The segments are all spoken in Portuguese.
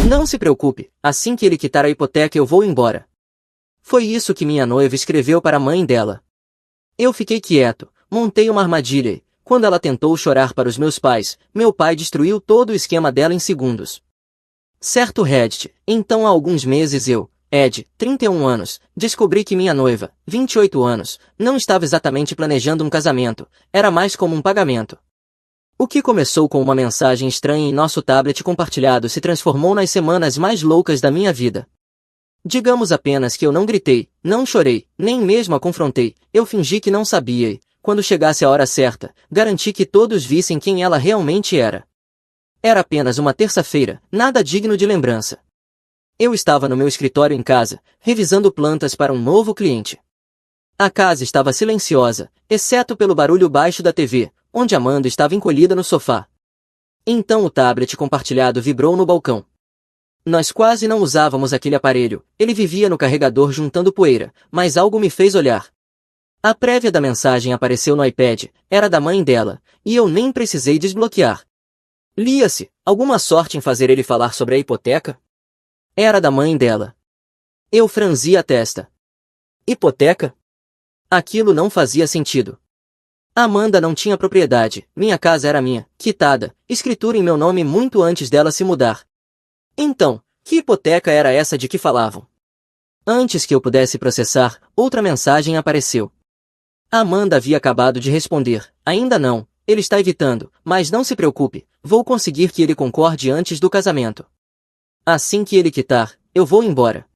Não se preocupe, assim que ele quitar a hipoteca eu vou embora. Foi isso que minha noiva escreveu para a mãe dela. Eu fiquei quieto, montei uma armadilha e, quando ela tentou chorar para os meus pais, meu pai destruiu todo o esquema dela em segundos. Certo Reddit, então há alguns meses eu, Ed, 31 anos, descobri que minha noiva, 28 anos, não estava exatamente planejando um casamento, era mais como um pagamento. O que começou com uma mensagem estranha em nosso tablet compartilhado se transformou nas semanas mais loucas da minha vida. Digamos apenas que eu não gritei, não chorei, nem mesmo a confrontei, eu fingi que não sabia e, quando chegasse a hora certa, garanti que todos vissem quem ela realmente era. Era apenas uma terça-feira, nada digno de lembrança. Eu estava no meu escritório em casa, revisando plantas para um novo cliente. A casa estava silenciosa, exceto pelo barulho baixo da TV, onde Amanda estava encolhida no sofá. Então o tablet compartilhado vibrou no balcão. Nós quase não usávamos aquele aparelho, ele vivia no carregador juntando poeira, mas algo me fez olhar. A prévia da mensagem apareceu no iPad, era da mãe dela, e eu nem precisei desbloquear. Lia-se, alguma sorte em fazer ele falar sobre a hipoteca? Era da mãe dela. Eu franzi a testa. Hipoteca? Aquilo não fazia sentido. Amanda não tinha propriedade, minha casa era minha, quitada, escritura em meu nome muito antes dela se mudar. Então, que hipoteca era essa de que falavam? Antes que eu pudesse processar, outra mensagem apareceu. Amanda havia acabado de responder, ainda não, ele está evitando, mas não se preocupe, vou conseguir que ele concorde antes do casamento. Assim que ele quitar, eu vou embora.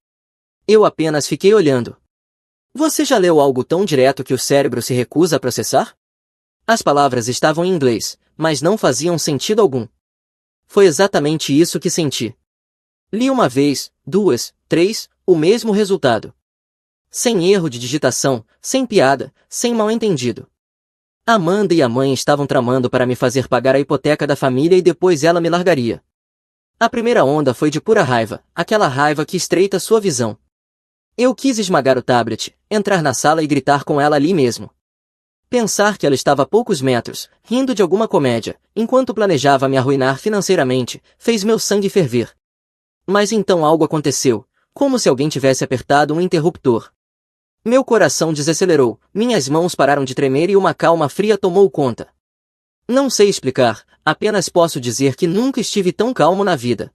Eu apenas fiquei olhando. Você já leu algo tão direto que o cérebro se recusa a processar? As palavras estavam em inglês, mas não faziam sentido algum. Foi exatamente isso que senti. Li uma vez, duas, três, o mesmo resultado. Sem erro de digitação, sem piada, sem mal-entendido. Amanda e a mãe estavam tramando para me fazer pagar a hipoteca da família e depois ela me largaria. A primeira onda foi de pura raiva, aquela raiva que estreita sua visão. Eu quis esmagar o tablet, entrar na sala e gritar com ela ali mesmo. Pensar que ela estava a poucos metros, rindo de alguma comédia, enquanto planejava me arruinar financeiramente, fez meu sangue ferver. Mas então algo aconteceu, como se alguém tivesse apertado um interruptor. Meu coração desacelerou, minhas mãos pararam de tremer e uma calma fria tomou conta. Não sei explicar, apenas posso dizer que nunca estive tão calmo na vida.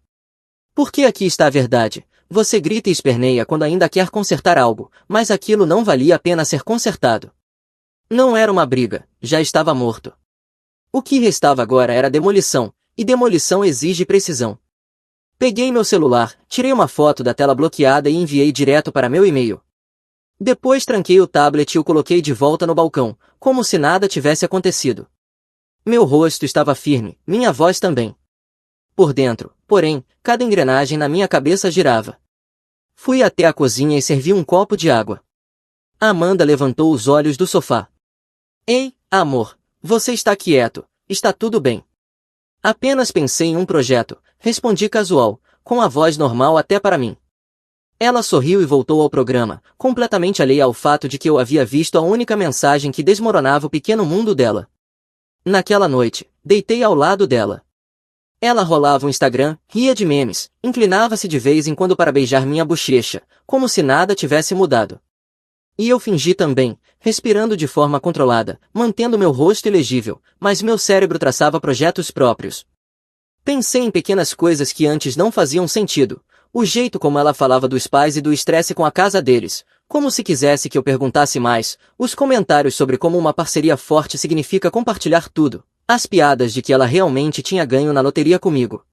Porque aqui está a verdade, você grita e esperneia quando ainda quer consertar algo, mas aquilo não valia a pena ser consertado. Não era uma briga, já estava morto. O que restava agora era demolição, e demolição exige precisão. Peguei meu celular, tirei uma foto da tela bloqueada e enviei direto para meu e-mail. Depois tranquei o tablet e o coloquei de volta no balcão, como se nada tivesse acontecido. Meu rosto estava firme, minha voz também. Por dentro, porém, cada engrenagem na minha cabeça girava. Fui até a cozinha e servi um copo de água. Amanda levantou os olhos do sofá. Ei, amor, você está quieto, está tudo bem. Apenas pensei em um projeto, respondi casual, com a voz normal até para mim. Ela sorriu e voltou ao programa, completamente alheia ao fato de que eu havia visto a única mensagem que desmoronava o pequeno mundo dela. Naquela noite, deitei ao lado dela. Ela rolava o Instagram, ria de memes, inclinava-se de vez em quando para beijar minha bochecha, como se nada tivesse mudado. E eu fingi também, respirando de forma controlada, mantendo meu rosto ilegível, mas meu cérebro traçava projetos próprios. Pensei em pequenas coisas que antes não faziam sentido, o jeito como ela falava dos pais e do estresse com a casa deles, como se quisesse que eu perguntasse mais, os comentários sobre como uma parceria forte significa compartilhar tudo, as piadas de que ela realmente tinha ganho na loteria comigo.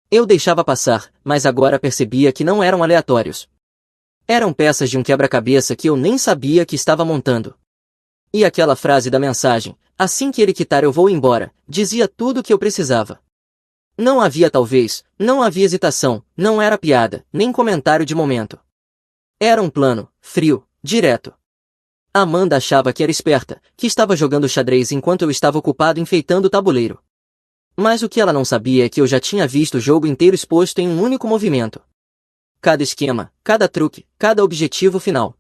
Eu deixava passar, mas agora percebia que não eram aleatórios. Eram peças de um quebra-cabeça que eu nem sabia que estava montando. E aquela frase da mensagem, assim que ele quitar eu vou embora, dizia tudo o que eu precisava. Não havia talvez, não havia hesitação, não era piada, nem comentário de momento. Era um plano, frio, direto. Amanda achava que era esperta, que estava jogando xadrez enquanto eu estava ocupado enfeitando o tabuleiro. Mas o que ela não sabia é que eu já tinha visto o jogo inteiro exposto em um único movimento. Cada esquema, cada truque, cada objetivo final.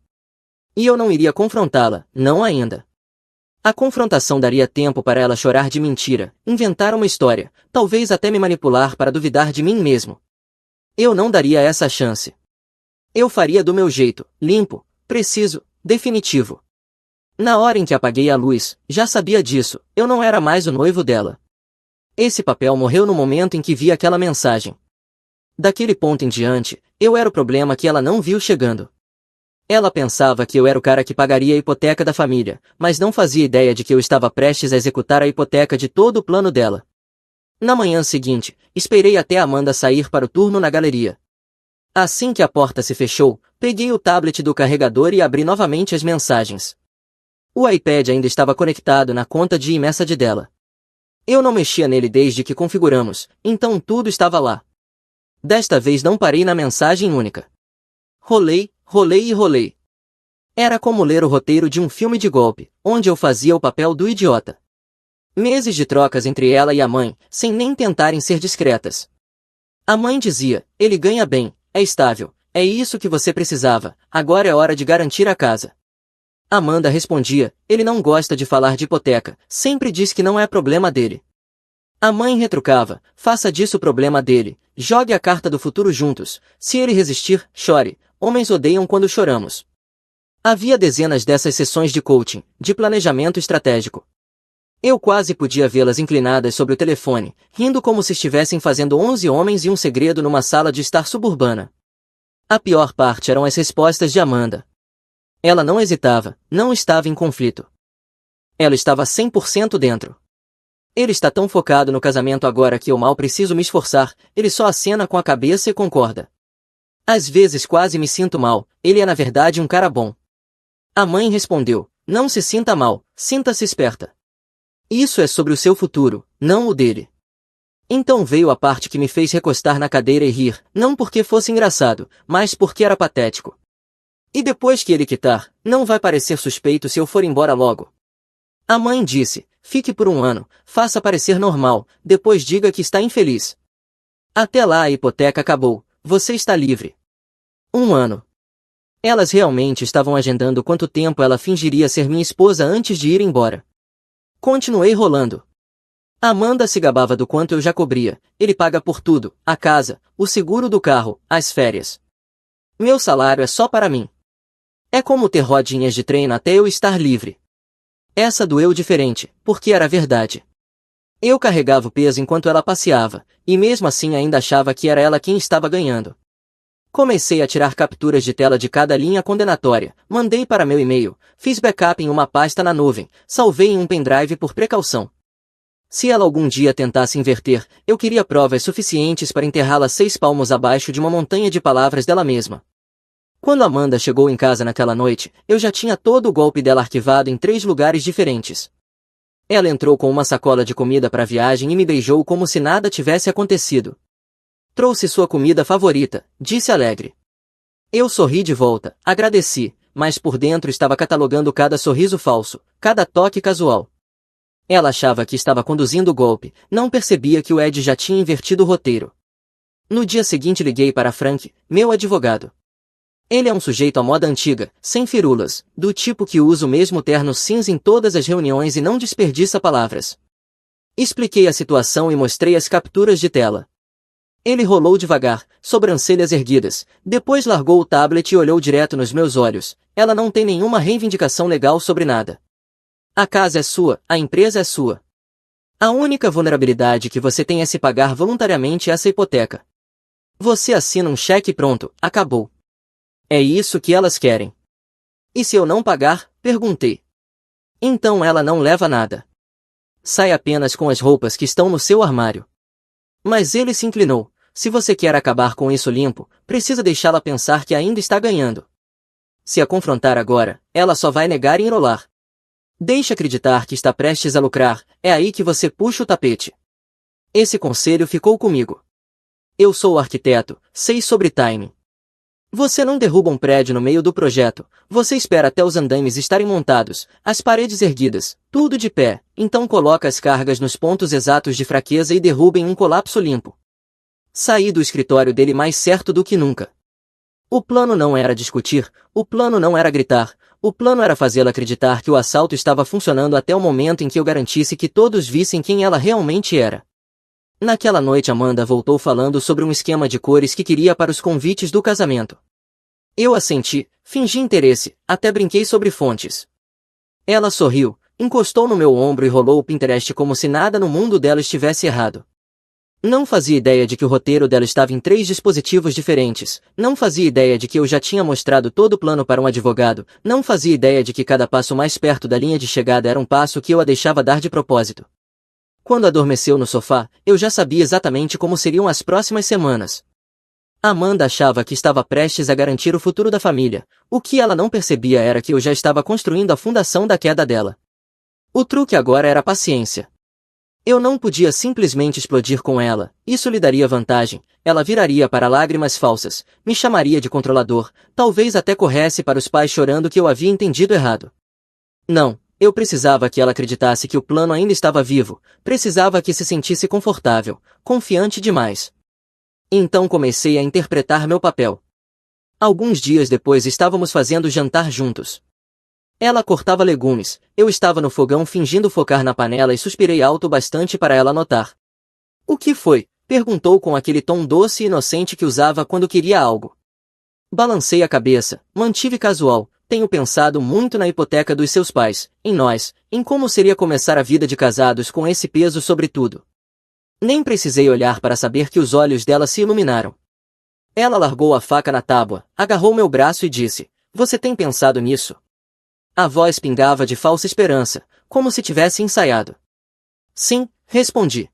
E eu não iria confrontá-la, não ainda. A confrontação daria tempo para ela chorar de mentira, inventar uma história, talvez até me manipular para duvidar de mim mesmo. Eu não daria essa chance. Eu faria do meu jeito, limpo, preciso, definitivo. Na hora em que apaguei a luz, já sabia disso, eu não era mais o noivo dela. Esse papel morreu no momento em que vi aquela mensagem. Daquele ponto em diante, eu era o problema que ela não viu chegando. Ela pensava que eu era o cara que pagaria a hipoteca da família, mas não fazia ideia de que eu estava prestes a executar a hipoteca de todo o plano dela. Na manhã seguinte, esperei até Amanda sair para o turno na galeria. Assim que a porta se fechou, peguei o tablet do carregador e abri novamente as mensagens. O iPad ainda estava conectado na conta de iMessage dela. Eu não mexia nele desde que configuramos, então tudo estava lá. Desta vez não parei na mensagem única. Rolei, rolei e rolei. Era como ler o roteiro de um filme de golpe, onde eu fazia o papel do idiota. Meses de trocas entre ela e a mãe, sem nem tentarem ser discretas. A mãe dizia, ele ganha bem, é estável, é isso que você precisava, agora é hora de garantir a casa. Amanda respondia, ele não gosta de falar de hipoteca, sempre diz que não é problema dele. A mãe retrucava, faça disso o problema dele, jogue a carta do futuro juntos, se ele resistir, chore, homens odeiam quando choramos. Havia dezenas dessas sessões de coaching, de planejamento estratégico. Eu quase podia vê-las inclinadas sobre o telefone, rindo como se estivessem fazendo 11 homens e um segredo numa sala de estar suburbana. A pior parte eram as respostas de Amanda. Ela não hesitava, não estava em conflito. Ela estava 100% dentro. Ele está tão focado no casamento agora que eu mal preciso me esforçar, ele só acena com a cabeça e concorda. Às vezes quase me sinto mal, ele é na verdade um cara bom. A mãe respondeu, não se sinta mal, sinta-se esperta. Isso é sobre o seu futuro, não o dele. Então veio a parte que me fez recostar na cadeira e rir, não porque fosse engraçado, mas porque era patético. E depois que ele quitar, não vai parecer suspeito se eu for embora logo. A mãe disse, fique por 1 ano, faça parecer normal, depois diga que está infeliz. Até lá a hipoteca acabou, você está livre. 1 ano. Elas realmente estavam agendando quanto tempo ela fingiria ser minha esposa antes de ir embora. Continuei rolando. Amanda se gabava do quanto eu já cobria, ele paga por tudo, a casa, o seguro do carro, as férias. Meu salário é só para mim. É como ter rodinhas de treino até eu estar livre. Essa doeu diferente, porque era verdade. Eu carregava o peso enquanto ela passeava, e mesmo assim ainda achava que era ela quem estava ganhando. Comecei a tirar capturas de tela de cada linha condenatória, mandei para meu e-mail, fiz backup em uma pasta na nuvem, salvei em um pendrive por precaução. Se ela algum dia tentasse inverter, eu queria provas suficientes para enterrá-la 6 palmos abaixo de uma montanha de palavras dela mesma. Quando Amanda chegou em casa naquela noite, eu já tinha todo o golpe dela arquivado em 3 lugares diferentes. Ela entrou com uma sacola de comida para a viagem e me beijou como se nada tivesse acontecido. Trouxe sua comida favorita, disse alegre. Eu sorri de volta, agradeci, mas por dentro estava catalogando cada sorriso falso, cada toque casual. Ela achava que estava conduzindo o golpe, não percebia que o Ed já tinha invertido o roteiro. No dia seguinte liguei para Frank, meu advogado. Ele é um sujeito à moda antiga, sem firulas, do tipo que usa o mesmo terno cinza em todas as reuniões e não desperdiça palavras. Expliquei a situação e mostrei as capturas de tela. Ele rolou devagar, sobrancelhas erguidas, depois largou o tablet e olhou direto nos meus olhos. Ela não tem nenhuma reivindicação legal sobre nada. A casa é sua, a empresa é sua. A única vulnerabilidade que você tem é se pagar voluntariamente essa hipoteca. Você assina um cheque e pronto, acabou. É isso que elas querem. E se eu não pagar? Perguntei. Então ela não leva nada. Sai apenas com as roupas que estão no seu armário. Mas ele se inclinou. Se você quer acabar com isso limpo, precisa deixá-la pensar que ainda está ganhando. Se a confrontar agora, ela só vai negar e enrolar. Deixe acreditar que está prestes a lucrar, é aí que você puxa o tapete. Esse conselho ficou comigo. Eu sou o arquiteto, sei sobre timing. Você não derruba um prédio no meio do projeto, você espera até os andames estarem montados, as paredes erguidas, tudo de pé, então coloca as cargas nos pontos exatos de fraqueza e derruba em um colapso limpo. Saí do escritório dele mais certo do que nunca. O plano não era discutir, o plano não era gritar, o plano era fazê-la acreditar que o assalto estava funcionando até o momento em que eu garantisse que todos vissem quem ela realmente era. Naquela noite Amanda voltou falando sobre um esquema de cores que queria para os convites do casamento. Eu assenti, fingi interesse, até brinquei sobre fontes. Ela sorriu, encostou no meu ombro e rolou o Pinterest como se nada no mundo dela estivesse errado. Não fazia ideia de que o roteiro dela estava em 3 dispositivos diferentes, não fazia ideia de que eu já tinha mostrado todo o plano para um advogado, não fazia ideia de que cada passo mais perto da linha de chegada era um passo que eu a deixava dar de propósito. Quando adormeceu no sofá, eu já sabia exatamente como seriam as próximas semanas. Amanda achava que estava prestes a garantir o futuro da família, o que ela não percebia era que eu já estava construindo a fundação da queda dela. O truque agora era paciência. Eu não podia simplesmente explodir com ela, isso lhe daria vantagem, ela viraria para lágrimas falsas, me chamaria de controlador, talvez até corresse para os pais chorando que eu havia entendido errado. Não, eu precisava que ela acreditasse que o plano ainda estava vivo, precisava que se sentisse confortável, confiante demais. Então comecei a interpretar meu papel. Alguns dias depois estávamos fazendo jantar juntos. Ela cortava legumes, eu estava no fogão fingindo focar na panela e suspirei alto bastante para ela notar. "O que foi?" perguntou com aquele tom doce e inocente que usava quando queria algo. Balancei a cabeça, mantive casual, tenho pensado muito na hipoteca dos seus pais, em nós, em como seria começar a vida de casados com esse peso sobre tudo. Nem precisei olhar para saber que os olhos dela se iluminaram. Ela largou a faca na tábua, agarrou meu braço e disse, "Você tem pensado nisso?" A voz pingava de falsa esperança, como se tivesse ensaiado. "Sim", respondi.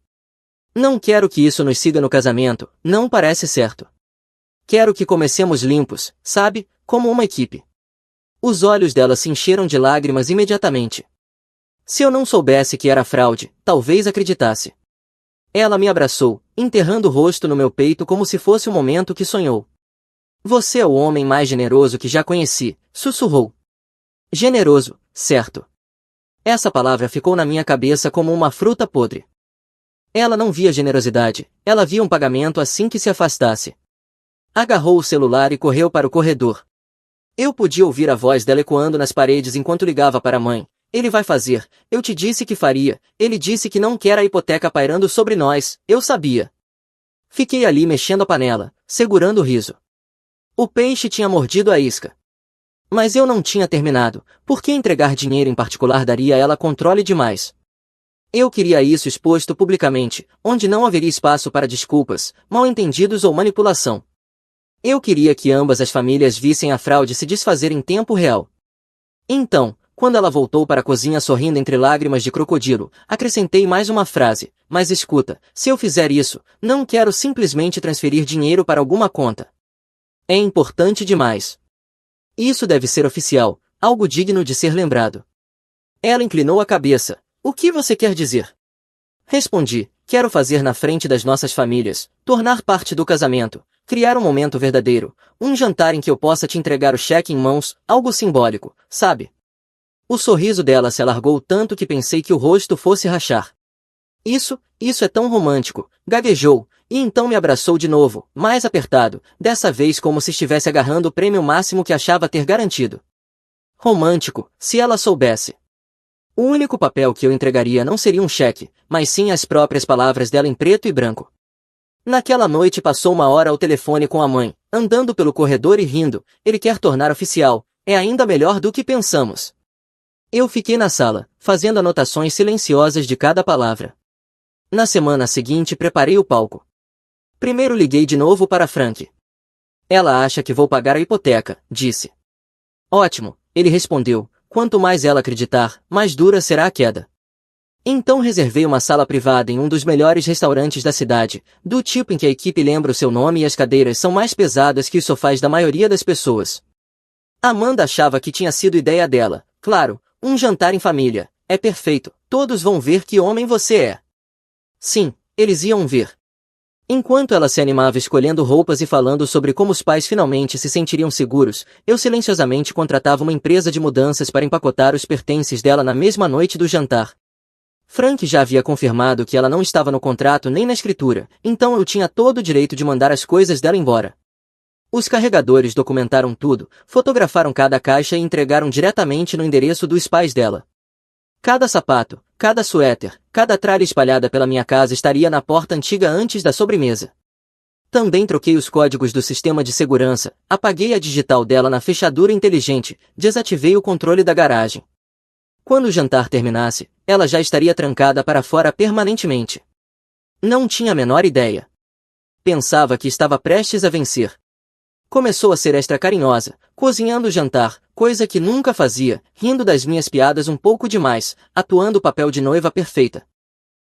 "Não quero que isso nos siga no casamento, não parece certo. Quero que comecemos limpos, sabe, como uma equipe." Os olhos dela se encheram de lágrimas imediatamente. Se eu não soubesse que era fraude, talvez acreditasse. Ela me abraçou, enterrando o rosto no meu peito como se fosse o momento que sonhou. "Você é o homem mais generoso que já conheci", sussurrou. Generoso, certo. Essa palavra ficou na minha cabeça como uma fruta podre. Ela não via generosidade, ela via um pagamento assim que se afastasse. Agarrou o celular e correu para o corredor. Eu podia ouvir a voz dela ecoando nas paredes enquanto ligava para a mãe. "Ele vai fazer, eu te disse que faria, ele disse que não quer a hipoteca pairando sobre nós, eu sabia." Fiquei ali mexendo a panela, segurando o riso. O peixe tinha mordido a isca. Mas eu não tinha terminado, porque entregar dinheiro em particular daria a ela controle demais. Eu queria isso exposto publicamente, onde não haveria espaço para desculpas, mal-entendidos ou manipulação. Eu queria que ambas as famílias vissem a fraude se desfazer em tempo real. Então, quando ela voltou para a cozinha sorrindo entre lágrimas de crocodilo, acrescentei mais uma frase, "Mas escuta, se eu fizer isso, não quero simplesmente transferir dinheiro para alguma conta. É importante demais. Isso deve ser oficial, algo digno de ser lembrado." Ela inclinou a cabeça. "O que você quer dizer?" Respondi, "Quero fazer na frente das nossas famílias, tornar parte do casamento, criar um momento verdadeiro, um jantar em que eu possa te entregar o cheque em mãos, algo simbólico, sabe?" O sorriso dela se alargou tanto que pensei que o rosto fosse rachar. Isso é tão romântico", gaguejou, e então me abraçou de novo, mais apertado, dessa vez como se estivesse agarrando o prêmio máximo que achava ter garantido. Romântico, se ela soubesse. O único papel que eu entregaria não seria um cheque, mas sim as próprias palavras dela em preto e branco. Naquela noite passou 1 hora ao telefone com a mãe, andando pelo corredor e rindo, "Ele quer tornar oficial, é ainda melhor do que pensamos." Eu fiquei na sala, fazendo anotações silenciosas de cada palavra. Na semana seguinte preparei o palco. Primeiro liguei de novo para Frank. "Ela acha que vou pagar a hipoteca", disse. "Ótimo", ele respondeu, "quanto mais ela acreditar, mais dura será a queda." Então reservei uma sala privada em um dos melhores restaurantes da cidade, do tipo em que a equipe lembra o seu nome e as cadeiras são mais pesadas que os sofás da maioria das pessoas. Amanda achava que tinha sido ideia dela, claro, um jantar em família, é perfeito, todos vão ver que homem você é. Sim, eles iam ver. Enquanto ela se animava escolhendo roupas e falando sobre como os pais finalmente se sentiriam seguros, eu silenciosamente contratava uma empresa de mudanças para empacotar os pertences dela na mesma noite do jantar. Frank já havia confirmado que ela não estava no contrato nem na escritura, então eu tinha todo o direito de mandar as coisas dela embora. Os carregadores documentaram tudo, fotografaram cada caixa e entregaram diretamente no endereço dos pais dela. Cada sapato, cada suéter, cada tralha espalhada pela minha casa estaria na porta antiga antes da sobremesa. Também troquei os códigos do sistema de segurança, apaguei a digital dela na fechadura inteligente, desativei o controle da garagem. Quando o jantar terminasse, ela já estaria trancada para fora permanentemente. Não tinha a menor ideia. Pensava que estava prestes a vencer. Começou a ser extra carinhosa, cozinhando o jantar, coisa que nunca fazia, rindo das minhas piadas um pouco demais, atuando o papel de noiva perfeita.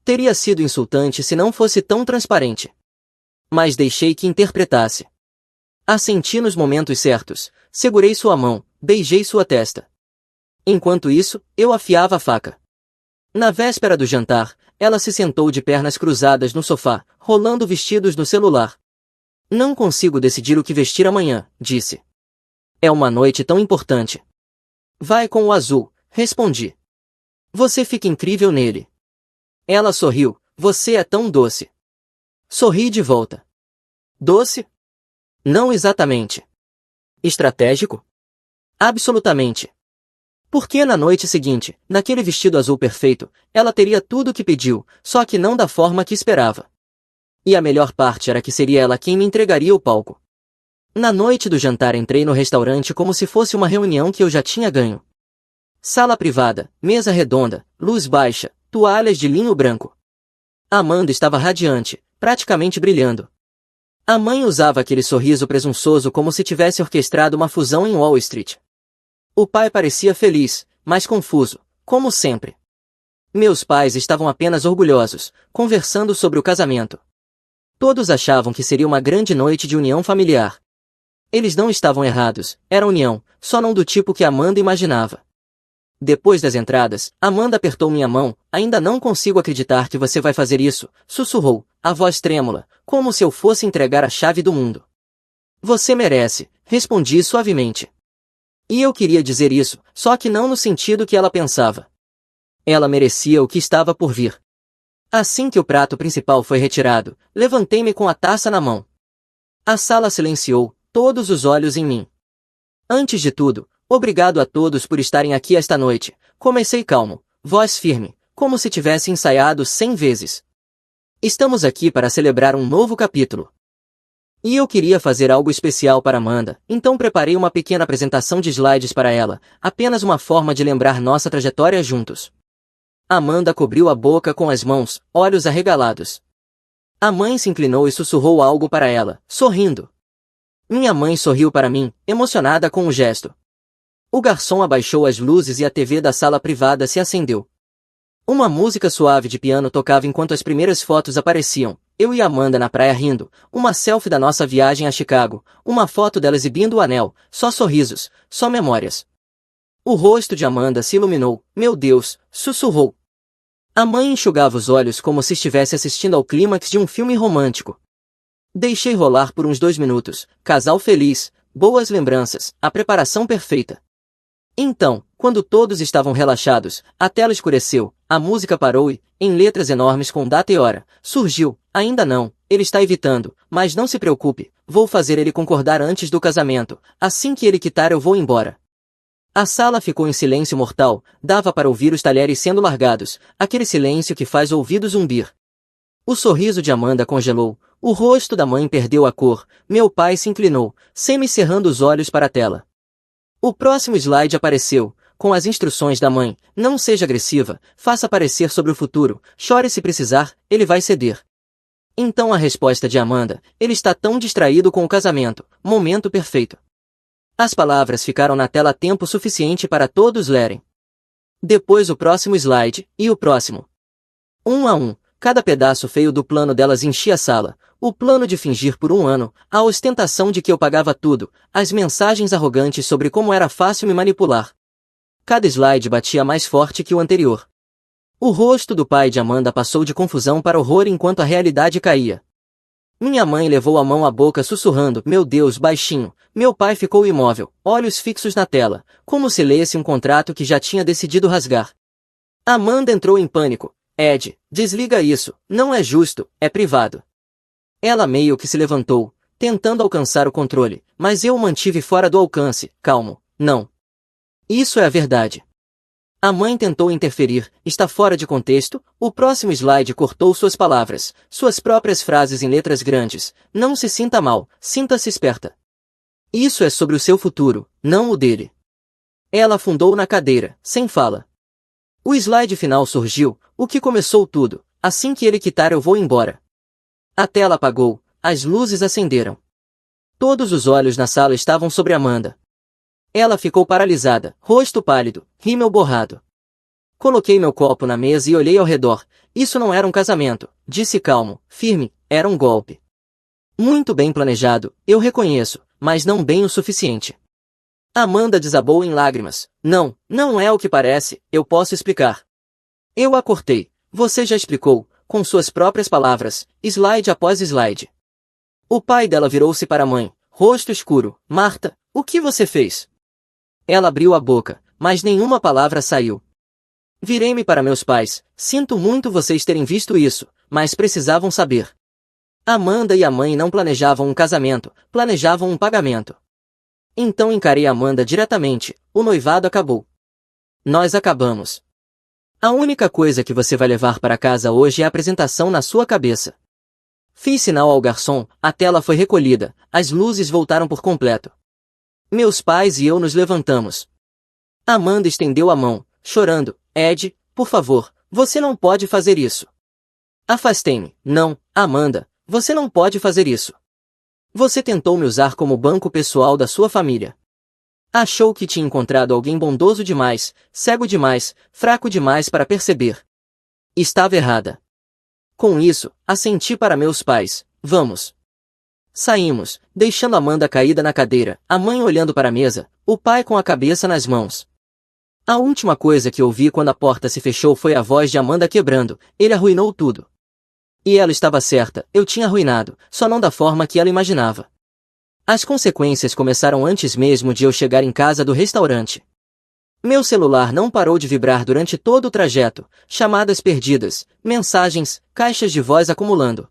Teria sido insultante se não fosse tão transparente. Mas deixei que interpretasse. Assenti nos momentos certos, segurei sua mão, beijei sua testa. Enquanto isso, eu afiava a faca. Na véspera do jantar, ela se sentou de pernas cruzadas no sofá, rolando vestidos no celular. Não consigo decidir o que vestir amanhã, disse. É uma noite tão importante. Vai com o azul, respondi. Você fica incrível nele. Ela sorriu, você é tão doce. Sorri de volta. Doce? Não exatamente. Estratégico? Absolutamente. Porque na noite seguinte, naquele vestido azul perfeito, ela teria tudo o que pediu, só que não da forma que esperava. E a melhor parte era que seria ela quem me entregaria o palco. Na noite do jantar entrei no restaurante como se fosse uma reunião que eu já tinha ganho. Sala privada, mesa redonda, luz baixa, toalhas de linho branco. Amanda estava radiante, praticamente brilhando. A mãe usava aquele sorriso presunçoso como se tivesse orquestrado uma fusão em Wall Street. O pai parecia feliz, mas confuso, como sempre. Meus pais estavam apenas orgulhosos, conversando sobre o casamento. Todos achavam que seria uma grande noite de união familiar. Eles não estavam errados, era união, só não do tipo que Amanda imaginava. Depois das entradas, Amanda apertou minha mão, ainda não consigo acreditar que você vai fazer isso, sussurrou, a voz trêmula, como se eu fosse entregar a chave do mundo. Você merece, respondi suavemente. E eu queria dizer isso, só que não no sentido que ela pensava. Ela merecia o que estava por vir. Assim que o prato principal foi retirado, levantei-me com a taça na mão. A sala silenciou, todos os olhos em mim. Antes de tudo, obrigado a todos por estarem aqui esta noite, comecei calmo, voz firme, como se tivesse ensaiado 100 vezes. Estamos aqui para celebrar um novo capítulo. E eu queria fazer algo especial para Amanda, então preparei uma pequena apresentação de slides para ela, apenas uma forma de lembrar nossa trajetória juntos. Amanda cobriu a boca com as mãos, olhos arregalados. A mãe se inclinou e sussurrou algo para ela, sorrindo. Minha mãe sorriu para mim, emocionada com o gesto. O garçom abaixou as luzes e a TV da sala privada se acendeu. Uma música suave de piano tocava enquanto as primeiras fotos apareciam, eu e Amanda na praia rindo, uma selfie da nossa viagem a Chicago, uma foto dela exibindo o anel, só sorrisos, só memórias. O rosto de Amanda se iluminou, meu Deus, sussurrou. A mãe enxugava os olhos como se estivesse assistindo ao clímax de um filme romântico. Deixei rolar por uns 2 minutos, casal feliz, boas lembranças, a preparação perfeita. Então, quando todos estavam relaxados, a tela escureceu, a música parou e, em letras enormes com data e hora, surgiu, ainda não, ele está evitando, mas não se preocupe, vou fazer ele concordar antes do casamento, assim que ele quitar eu vou embora. A sala ficou em silêncio mortal, dava para ouvir os talheres sendo largados, aquele silêncio que faz o ouvido zumbir. O sorriso de Amanda congelou, o rosto da mãe perdeu a cor, meu pai se inclinou, semi-cerrando os olhos para a tela. O próximo slide apareceu, com as instruções da mãe, não seja agressiva, faça parecer sobre o futuro, chore se precisar, ele vai ceder. Então a resposta de Amanda, ele está tão distraído com o casamento, momento perfeito. As palavras ficaram na tela tempo suficiente para todos lerem. Depois o próximo slide, e o próximo. Um a um, cada pedaço feio do plano delas enchia a sala, o plano de fingir por 1 ano, a ostentação de que eu pagava tudo, as mensagens arrogantes sobre como era fácil me manipular. Cada slide batia mais forte que o anterior. O rosto do pai de Amanda passou de confusão para horror enquanto a realidade caía. Minha mãe levou a mão à boca sussurrando, meu Deus, baixinho. Meu pai ficou imóvel, olhos fixos na tela, como se lesse um contrato que já tinha decidido rasgar. Amanda entrou em pânico. Ed, desliga isso, não é justo, é privado. Ela meio que se levantou, tentando alcançar o controle, mas eu o mantive fora do alcance, calmo, não. Isso é a verdade. A mãe tentou interferir, está fora de contexto, o próximo slide cortou suas palavras, suas próprias frases em letras grandes. Não se sinta mal, sinta-se esperta. Isso é sobre o seu futuro, não o dele. Ela afundou na cadeira, sem fala. O slide final surgiu, o que começou tudo. Assim que ele quitar eu vou embora. A tela apagou, as luzes acenderam. Todos os olhos na sala estavam sobre Amanda. Ela ficou paralisada, rosto pálido, rímel borrado. Coloquei meu copo na mesa e olhei ao redor. Isso não era um casamento, disse calmo, firme, era um golpe. Muito bem planejado, eu reconheço, mas não bem o suficiente. Amanda desabou em lágrimas. Não, não é o que parece, eu posso explicar. Eu a cortei. Você já explicou, com suas próprias palavras, slide após slide. O pai dela virou-se para a mãe, rosto escuro. Marta, o que você fez? Ela abriu a boca, mas nenhuma palavra saiu. Virei-me para meus pais. Sinto muito vocês terem visto isso, mas precisavam saber. Amanda e a mãe não planejavam um casamento, planejavam um pagamento. Então encarei Amanda diretamente, o noivado acabou. Nós acabamos. A única coisa que você vai levar para casa hoje é a apresentação na sua cabeça. Fiz sinal ao garçom, a tela foi recolhida, as luzes voltaram por completo. Meus pais e eu nos levantamos. Amanda estendeu a mão, chorando. Ed, por favor, você não pode fazer isso. Afastei-me. Não, Amanda, você não pode fazer isso. Você tentou me usar como banco pessoal da sua família. Achou que tinha encontrado alguém bondoso demais, cego demais, fraco demais para perceber. Estava errada. Com isso, assenti para meus pais. Vamos. Saímos, deixando Amanda caída na cadeira, a mãe olhando para a mesa, o pai com a cabeça nas mãos. A última coisa que ouvi quando a porta se fechou foi a voz de Amanda quebrando. Ele arruinou tudo. E ela estava certa, eu tinha arruinado, só não da forma que ela imaginava. As consequências começaram antes mesmo de eu chegar em casa do restaurante. Meu celular não parou de vibrar durante todo o trajeto, chamadas perdidas, mensagens, caixas de voz acumulando.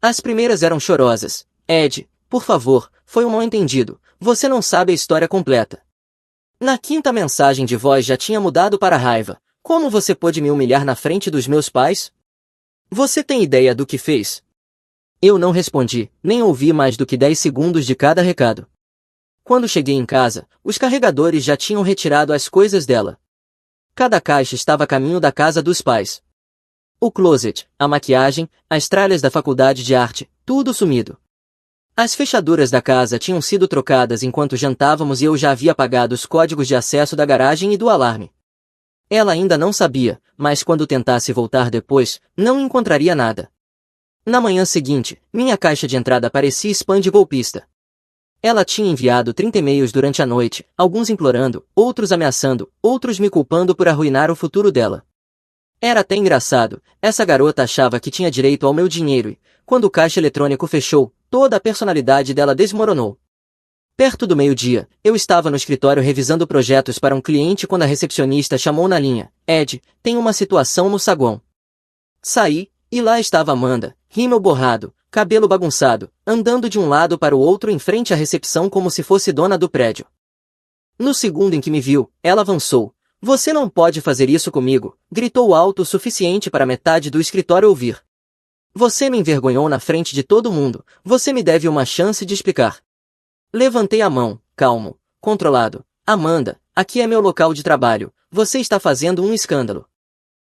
As primeiras eram chorosas. Ed, por favor, foi um mal-entendido, você não sabe a história completa. Na quinta mensagem de voz já tinha mudado para raiva. Como você pôde me humilhar na frente dos meus pais? Você tem ideia do que fez? Eu não respondi, nem ouvi mais do que 10 segundos de cada recado. Quando cheguei em casa, os carregadores já tinham retirado as coisas dela. Cada caixa estava a caminho da casa dos pais. O closet, a maquiagem, as tralhas da faculdade de arte, tudo sumido. As fechaduras da casa tinham sido trocadas enquanto jantávamos e eu já havia apagado os códigos de acesso da garagem e do alarme. Ela ainda não sabia, mas quando tentasse voltar depois, não encontraria nada. Na manhã seguinte, minha caixa de entrada parecia spam de golpista. Ela tinha enviado 30 e-mails durante a noite, alguns implorando, outros ameaçando, outros me culpando por arruinar o futuro dela. Era até engraçado, essa garota achava que tinha direito ao meu dinheiro e, quando o caixa eletrônico fechou, toda a personalidade dela desmoronou. Perto do meio-dia, eu estava no escritório revisando projetos para um cliente quando a recepcionista chamou na linha. Ed, tem uma situação no saguão. Saí, e lá estava Amanda, rímel borrado, cabelo bagunçado, andando de um lado para o outro em frente à recepção como se fosse dona do prédio. No segundo em que me viu, ela avançou. Você não pode fazer isso comigo, gritou alto o suficiente para metade do escritório ouvir. Você me envergonhou na frente de todo mundo, você me deve uma chance de explicar. Levantei a mão, calmo, controlado. Amanda, aqui é meu local de trabalho, você está fazendo um escândalo.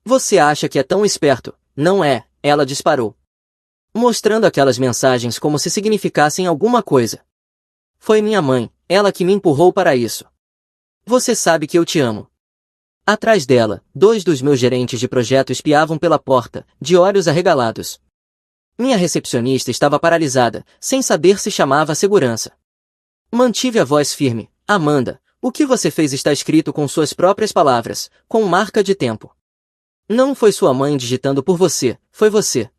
Você acha que é tão esperto? Não é, ela disparou. Mostrando aquelas mensagens como se significassem alguma coisa. Foi minha mãe, ela que me empurrou para isso. Você sabe que eu te amo. Atrás dela, 2 dos meus gerentes de projeto espiavam pela porta, de olhos arregalados. Minha recepcionista estava paralisada, sem saber se chamava a segurança. Mantive a voz firme. Amanda, o que você fez está escrito com suas próprias palavras, com marca de tempo. Não foi sua mãe digitando por você, foi você.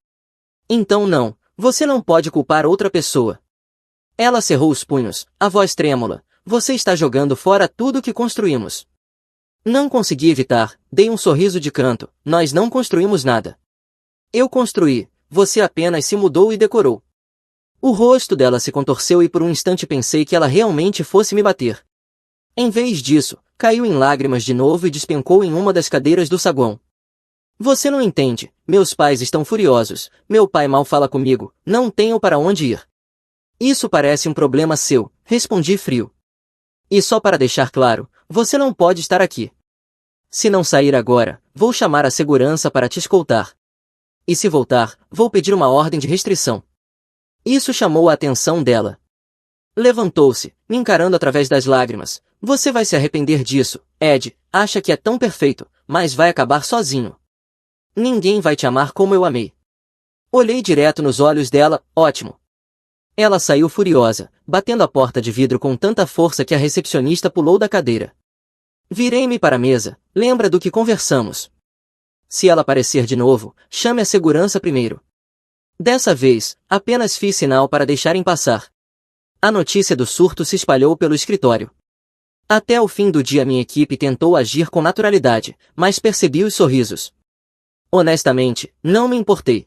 Então não, você não pode culpar outra pessoa. Ela cerrou os punhos, a voz trêmula. Você está jogando fora tudo que construímos. Não consegui evitar, dei um sorriso de canto, nós não construímos nada. Eu construí, você apenas se mudou e decorou. O rosto dela se contorceu e por um instante pensei que ela realmente fosse me bater. Em vez disso, caiu em lágrimas de novo e despencou em uma das cadeiras do saguão. Você não entende, meus pais estão furiosos, meu pai mal fala comigo, não tenho para onde ir. Isso parece um problema seu, respondi frio. E só para deixar claro, você não pode estar aqui. Se não sair agora, vou chamar a segurança para te escoltar. E se voltar, vou pedir uma ordem de restrição. Isso chamou a atenção dela. Levantou-se, me encarando através das lágrimas. Você vai se arrepender disso, Ed, acha que é tão perfeito, mas vai acabar sozinho. Ninguém vai te amar como eu amei. Olhei direto nos olhos dela, ótimo. Ela saiu furiosa, batendo a porta de vidro com tanta força que a recepcionista pulou da cadeira. Virei-me para a mesa, lembra do que conversamos. Se ela aparecer de novo, chame a segurança primeiro. Dessa vez, apenas fiz sinal para deixarem passar. A notícia do surto se espalhou pelo escritório. Até o fim do dia minha equipe tentou agir com naturalidade, mas percebi os sorrisos. Honestamente, não me importei.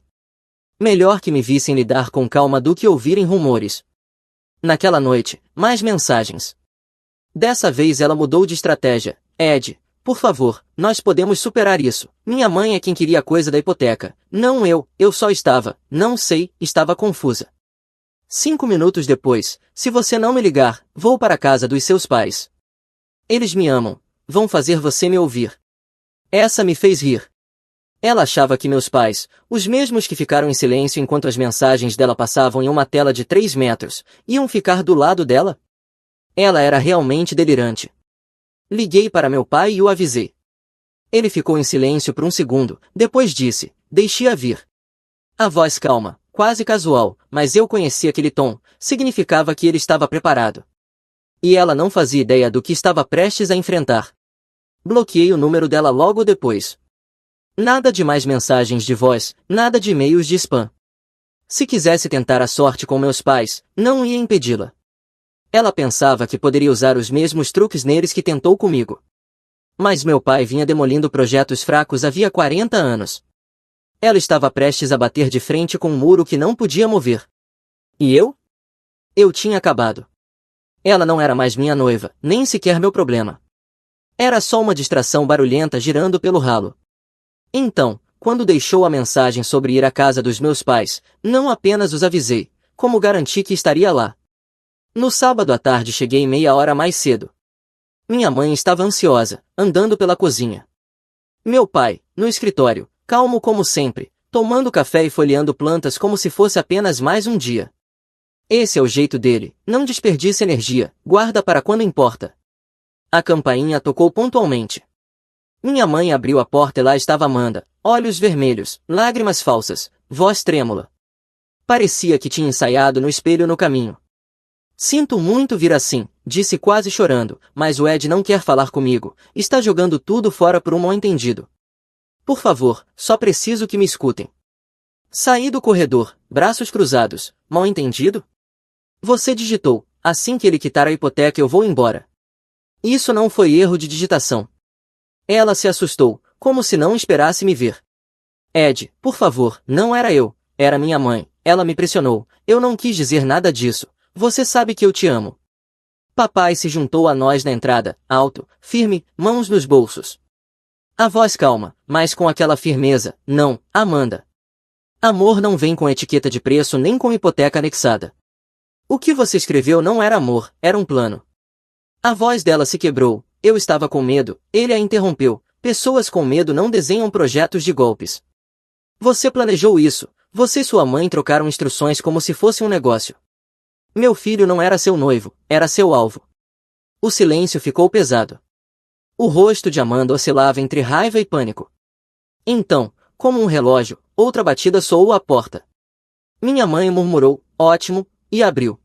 Melhor que me vissem lidar com calma do que ouvirem rumores. Naquela noite, mais mensagens. Dessa vez ela mudou de estratégia. Ed, por favor, nós podemos superar isso. Minha mãe é quem queria a coisa da hipoteca. Não eu só estava, não sei, estava confusa. 5 minutos depois, se você não me ligar, vou para a casa dos seus pais. Eles me amam, vão fazer você me ouvir. Essa me fez rir. Ela achava que meus pais, os mesmos que ficaram em silêncio enquanto as mensagens dela passavam em uma tela de 3 metros, iam ficar do lado dela? Ela era realmente delirante. Liguei para meu pai e o avisei. Ele ficou em silêncio por um segundo, depois disse, deixe-a vir. A voz calma, quase casual, mas eu conhecia aquele tom, significava que ele estava preparado. E ela não fazia ideia do que estava prestes a enfrentar. Bloqueei o número dela logo depois. Nada de mais mensagens de voz, nada de e-mails de spam. Se quisesse tentar a sorte com meus pais, não ia impedi-la. Ela pensava que poderia usar os mesmos truques neles que tentou comigo. Mas meu pai vinha demolindo projetos fracos havia 40 anos. Ela estava prestes a bater de frente com um muro que não podia mover. E eu? Eu tinha acabado. Ela não era mais minha noiva, nem sequer meu problema. Era só uma distração barulhenta girando pelo ralo. Então, quando deixou a mensagem sobre ir à casa dos meus pais, não apenas os avisei, como garanti que estaria lá. No sábado à tarde cheguei meia hora mais cedo. Minha mãe estava ansiosa, andando pela cozinha. Meu pai, no escritório, calmo como sempre, tomando café e folheando plantas como se fosse apenas mais um dia. Esse é o jeito dele, não desperdice energia, guarda para quando importa. A campainha tocou pontualmente. Minha mãe abriu a porta e lá estava Amanda, olhos vermelhos, lágrimas falsas, voz trêmula. Parecia que tinha ensaiado no espelho no caminho. Sinto muito vir assim, disse quase chorando, mas o Ed não quer falar comigo, está jogando tudo fora por um mal-entendido. Por favor, só preciso que me escutem. Saí do corredor, braços cruzados, mal-entendido? Você digitou, assim que ele quitar a hipoteca eu vou embora. Isso não foi erro de digitação. Ela se assustou, como se não esperasse me ver. Ed, por favor, não era eu, era minha mãe, ela me pressionou, eu não quis dizer nada disso. Você sabe que eu te amo. Papai se juntou a nós na entrada, alto, firme, mãos nos bolsos. A voz calma, mas com aquela firmeza, não, Amanda. Amor não vem com etiqueta de preço nem com hipoteca anexada. O que você escreveu não era amor, era um plano. A voz dela se quebrou, eu estava com medo, ele a interrompeu, pessoas com medo não desenham projetos de golpes. Você planejou isso, você e sua mãe trocaram instruções como se fosse um negócio. Meu filho não era seu noivo, era seu alvo. O silêncio ficou pesado. O rosto de Amanda oscilava entre raiva e pânico. Então, como um relógio, outra batida soou à porta. Minha mãe murmurou, ótimo, e abriu.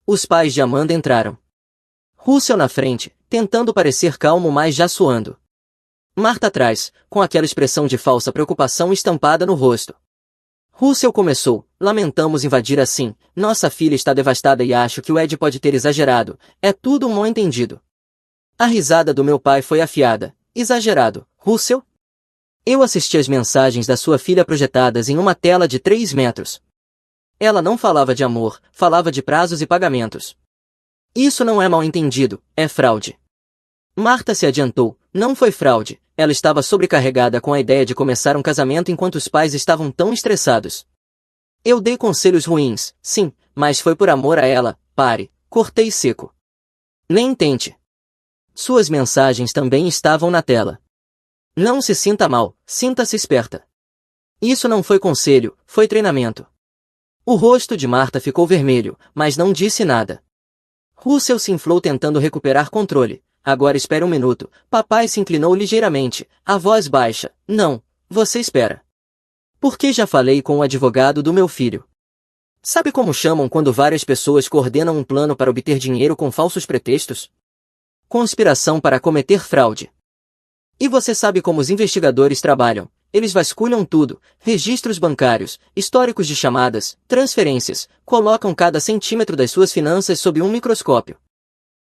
Os pais de Amanda entraram. Russell na frente, tentando parecer calmo mas já suando. Marta atrás, com aquela expressão de falsa preocupação estampada no rosto. Russell começou, lamentamos invadir assim, nossa filha está devastada e acho que o Ed pode ter exagerado, é tudo um mal-entendido. A risada do meu pai foi afiada, exagerado, Russell? Eu assisti as mensagens da sua filha projetadas em uma tela de 3 metros. Ela não falava de amor, falava de prazos e pagamentos. Isso não é mal-entendido, é fraude. Marta se adiantou. Não foi fraude. Ela estava sobrecarregada com a ideia de começar um casamento enquanto os pais estavam tão estressados. Eu dei conselhos ruins, sim, mas foi por amor a ela. Pare. Cortei seco. Nem tente. Suas mensagens também estavam na tela. Não se sinta mal, sinta-se esperta. Isso não foi conselho, foi treinamento. O rosto de Marta ficou vermelho, mas não disse nada. Russell se inflou tentando recuperar controle. Agora espere um minuto. Papai se inclinou ligeiramente, a voz baixa. Não, você espera. Porque já falei com o advogado do meu filho. Sabe como chamam quando várias pessoas coordenam um plano para obter dinheiro com falsos pretextos? Conspiração para cometer fraude. E você sabe como os investigadores trabalham. Eles vasculham tudo, registros bancários, históricos de chamadas, transferências, colocam cada centímetro das suas finanças sob um microscópio.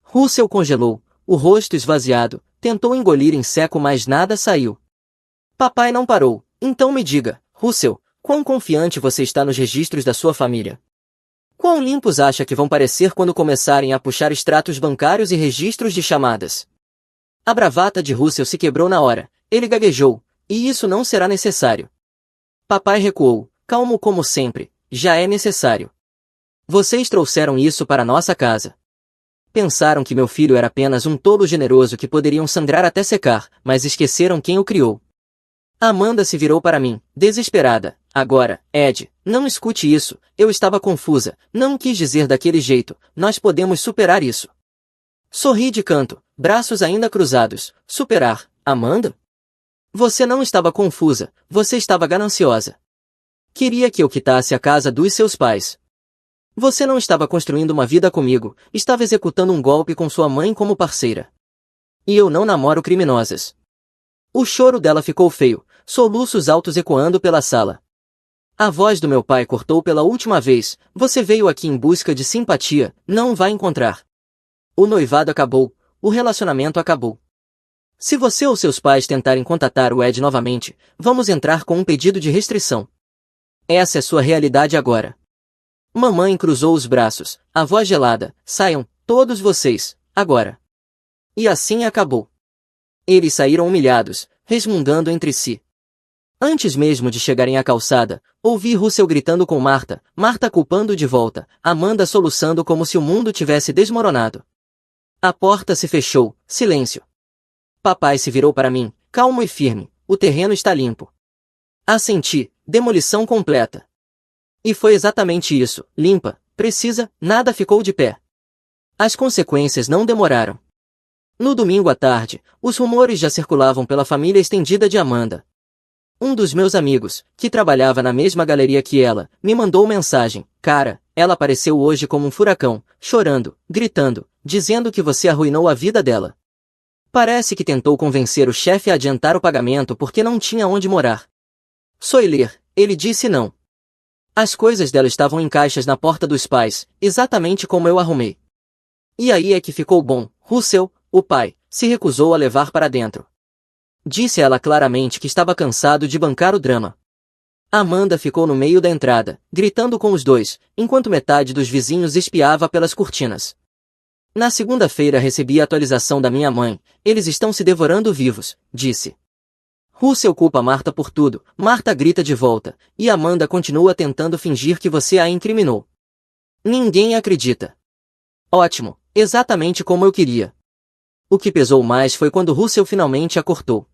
Russell congelou, o rosto esvaziado, tentou engolir em seco mas nada saiu. Papai não parou, então me diga, Russell, quão confiante você está nos registros da sua família? Quão limpos acha que vão parecer quando começarem a puxar extratos bancários e registros de chamadas? A bravata de Russell se quebrou na hora, ele gaguejou. E isso não será necessário. Papai recuou, calmo como sempre, já é necessário. Vocês trouxeram isso para nossa casa. Pensaram que meu filho era apenas um tolo generoso que poderiam sangrar até secar, mas esqueceram quem o criou. Amanda se virou para mim, desesperada. Agora, Ed, não escute isso, eu estava confusa, não quis dizer daquele jeito, nós podemos superar isso. Sorri de canto, braços ainda cruzados. Superar, Amanda? Você não estava confusa, você estava gananciosa. Queria que eu quitasse a casa dos seus pais. Você não estava construindo uma vida comigo, estava executando um golpe com sua mãe como parceira. E eu não namoro criminosas. O choro dela ficou feio, soluços altos ecoando pela sala. A voz do meu pai cortou pela última vez, você veio aqui em busca de simpatia, não vai encontrar. O noivado acabou, o relacionamento acabou. Se você ou seus pais tentarem contatar o Ed novamente, vamos entrar com um pedido de restrição. Essa é sua realidade agora. Mamãe cruzou os braços, a voz gelada, saiam, todos vocês, agora. E assim acabou. Eles saíram humilhados, resmungando entre si. Antes mesmo de chegarem à calçada, ouvi Russell gritando com Marta, Marta culpando de volta, Amanda soluçando como se o mundo tivesse desmoronado. A porta se fechou, silêncio. Papai se virou para mim, calmo e firme, o terreno está limpo. Assenti, demolição completa. E foi exatamente isso, limpa, precisa, nada ficou de pé. As consequências não demoraram. No domingo à tarde, os rumores já circulavam pela família estendida de Amanda. Um dos meus amigos, que trabalhava na mesma galeria que ela, me mandou mensagem, cara, ela apareceu hoje como um furacão, chorando, gritando, dizendo que você arruinou a vida dela. Parece que tentou convencer o chefe a adiantar o pagamento porque não tinha onde morar. Soiler, ele disse não. As coisas dela estavam em caixas na porta dos pais, exatamente como eu arrumei. E aí é que ficou bom, Russell, o pai, se recusou a levar para dentro. Disse ela claramente que estava cansado de bancar o drama. Amanda ficou no meio da entrada, gritando com os dois, enquanto metade dos vizinhos espiava pelas cortinas. Na segunda-feira recebi a atualização da minha mãe, eles estão se devorando vivos, disse. Russell culpa Marta por tudo, Marta grita de volta, e Amanda continua tentando fingir que você a incriminou. Ninguém acredita. Ótimo, exatamente como eu queria. O que pesou mais foi quando Russell finalmente a cortou.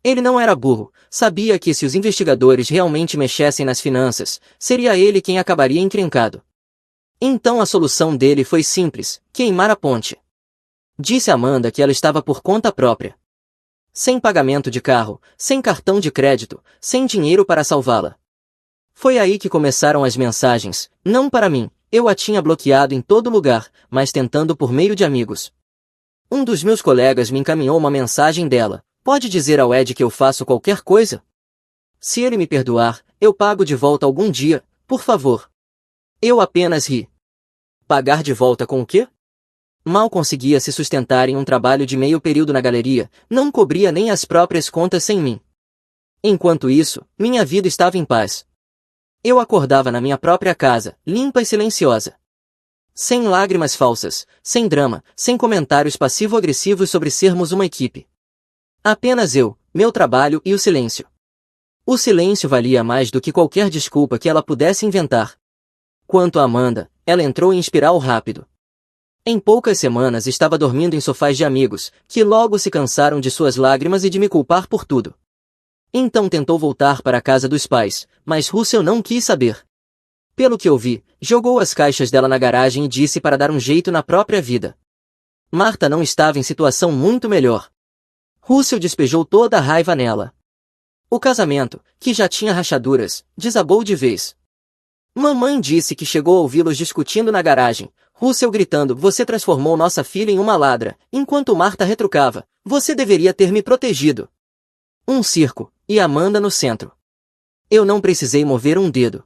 Ele não era burro, sabia que se os investigadores realmente mexessem nas finanças, seria ele quem acabaria encrencado. Então a solução dele foi simples, queimar a ponte. Disse a Amanda que ela estava por conta própria. Sem pagamento de carro, sem cartão de crédito, sem dinheiro para salvá-la. Foi aí que começaram as mensagens, não para mim, eu a tinha bloqueado em todo lugar, mas tentando por meio de amigos. Um dos meus colegas me encaminhou uma mensagem dela, pode dizer ao Ed que eu faço qualquer coisa? Se ele me perdoar, eu pago de volta algum dia, por favor. Eu apenas ri. Pagar de volta com o quê? Mal conseguia se sustentar em um trabalho de meio período na galeria, não cobria nem as próprias contas sem mim. Enquanto isso, minha vida estava em paz. Eu acordava na minha própria casa, limpa e silenciosa. Sem lágrimas falsas, sem drama, sem comentários passivo-agressivos sobre sermos uma equipe. Apenas eu, meu trabalho e o silêncio. O silêncio valia mais do que qualquer desculpa que ela pudesse inventar. Quanto a Amanda, ela entrou em espiral rápido. Em poucas semanas estava dormindo em sofás de amigos, que logo se cansaram de suas lágrimas e de me culpar por tudo. Então tentou voltar para a casa dos pais, mas Russell não quis saber. Pelo que ouvi, jogou as caixas dela na garagem e disse para dar um jeito na própria vida. Martha não estava em situação muito melhor. Russell despejou toda a raiva nela. O casamento, que já tinha rachaduras, desabou de vez. Mamãe disse que chegou a ouvi-los discutindo na garagem, Russell gritando: "Você transformou nossa filha em uma ladra", enquanto Martha retrucava: "Você deveria ter me protegido." Um circo, e Amanda no centro. Eu não precisei mover um dedo.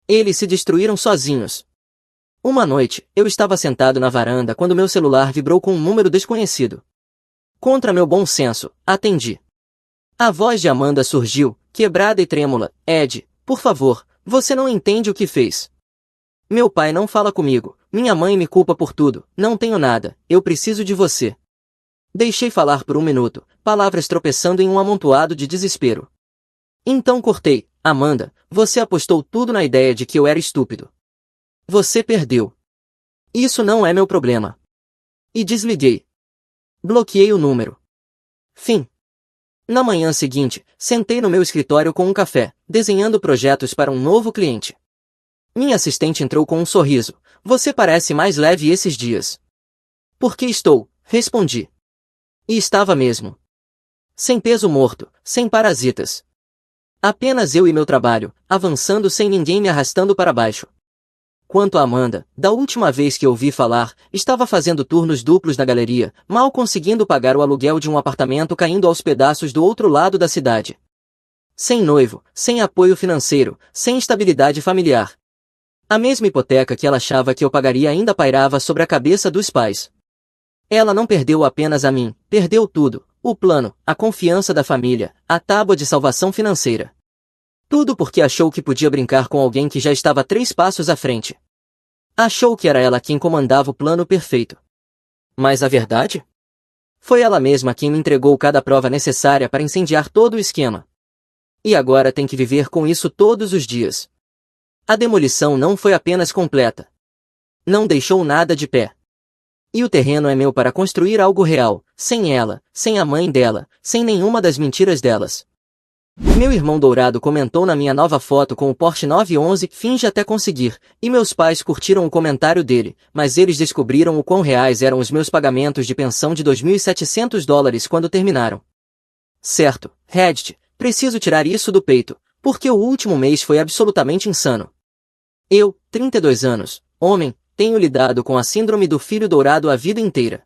Eles se destruíram sozinhos. Uma noite, eu estava sentado na varanda quando meu celular vibrou com um número desconhecido. Contra meu bom senso, atendi. A voz de Amanda surgiu, quebrada e trêmula: "Ed, por favor, você não entende o que fez. Meu pai não fala comigo, minha mãe me culpa por tudo, não tenho nada, eu preciso de você." Deixei falar por um minuto, palavras tropeçando em um amontoado de desespero. Então cortei: "Amanda, você apostou tudo na ideia de que eu era estúpido. Você perdeu. Isso não é meu problema." E desliguei. Bloqueei o número. Fim. Na manhã seguinte, sentei no meu escritório com um café, desenhando projetos para um novo cliente. Minha assistente entrou com um sorriso: "Você parece mais leve esses dias." "Por que estou?" respondi. E estava mesmo. Sem peso morto, sem parasitas. Apenas eu e meu trabalho, avançando sem ninguém me arrastando para baixo. Quanto a Amanda, da última vez que ouvi falar, estava fazendo turnos duplos na galeria, mal conseguindo pagar o aluguel de um apartamento caindo aos pedaços do outro lado da cidade. Sem noivo, sem apoio financeiro, sem estabilidade familiar. A mesma hipoteca que ela achava que eu pagaria ainda pairava sobre a cabeça dos pais. Ela não perdeu apenas a mim, perdeu tudo: o plano, a confiança da família, a tábua de salvação financeira. Tudo porque achou que podia brincar com alguém que já estava 3 passos à frente. Achou que era ela quem comandava o plano perfeito. Mas a verdade? Foi ela mesma quem me entregou cada prova necessária para incendiar todo o esquema. E agora tem que viver com isso todos os dias. A demolição não foi apenas completa. Não deixou nada de pé. E o terreno é meu para construir algo real, sem ela, sem a mãe dela, sem nenhuma das mentiras delas. Meu irmão dourado comentou na minha nova foto com o Porsche 911: "Finge até conseguir", e meus pais curtiram o comentário dele, mas eles descobriram o quão reais eram os meus pagamentos de pensão de $2.700 quando terminaram. Certo, Reddit, preciso tirar isso do peito, porque o último mês foi absolutamente insano. Eu, 32 anos, homem, tenho lidado com a síndrome do filho dourado a vida inteira.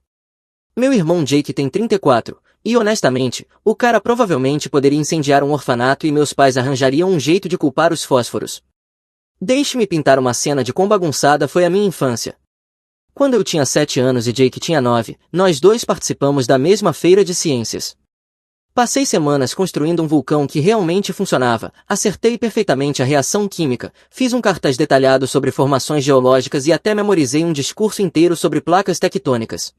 Meu irmão Jake tem 34, e honestamente, o cara provavelmente poderia incendiar um orfanato e meus pais arranjariam um jeito de culpar os fósforos. Deixe-me pintar uma cena de quão bagunçada foi a minha infância. Quando eu tinha 7 anos e Jake tinha 9, nós dois participamos da mesma feira de ciências. Passei semanas construindo um vulcão que realmente funcionava, acertei perfeitamente a reação química, fiz um cartaz detalhado sobre formações geológicas e até memorizei um discurso inteiro sobre placas tectônicas.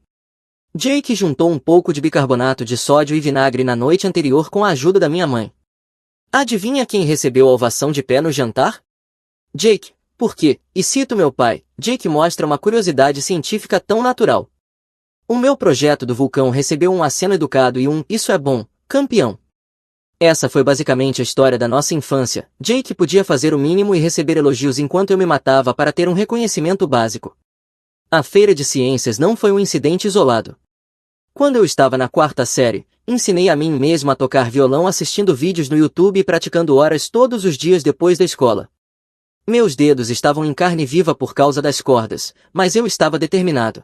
Jake juntou um pouco de bicarbonato de sódio e vinagre na noite anterior com a ajuda da minha mãe. Adivinha quem recebeu a ovação de pé no jantar? Jake, por quê? E cito meu pai: "Jake mostra uma curiosidade científica tão natural." O meu projeto do vulcão recebeu um aceno educado e um "isso é bom, campeão." Essa foi basicamente a história da nossa infância. Jake podia fazer o mínimo e receber elogios enquanto eu me matava para ter um reconhecimento básico. A feira de ciências não foi um incidente isolado. Quando eu estava na 4ª série, ensinei a mim mesmo a tocar violão assistindo vídeos no YouTube e praticando horas todos os dias depois da escola. Meus dedos estavam em carne viva por causa das cordas, mas eu estava determinado.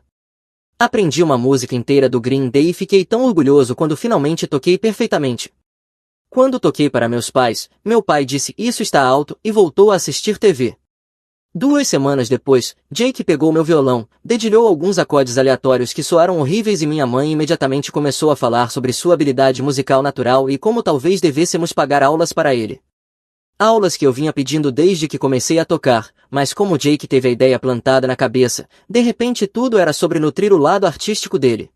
Aprendi uma música inteira do Green Day e fiquei tão orgulhoso quando finalmente toquei perfeitamente. Quando toquei para meus pais, meu pai disse: "Isso está alto", e voltou a assistir TV. 2 semanas depois, Jake pegou meu violão, dedilhou alguns acordes aleatórios que soaram horríveis e minha mãe imediatamente começou a falar sobre sua habilidade musical natural e como talvez devêssemos pagar aulas para ele. Aulas que eu vinha pedindo desde que comecei a tocar, mas como Jake teve a ideia plantada na cabeça, de repente tudo era sobre nutrir o lado artístico dele.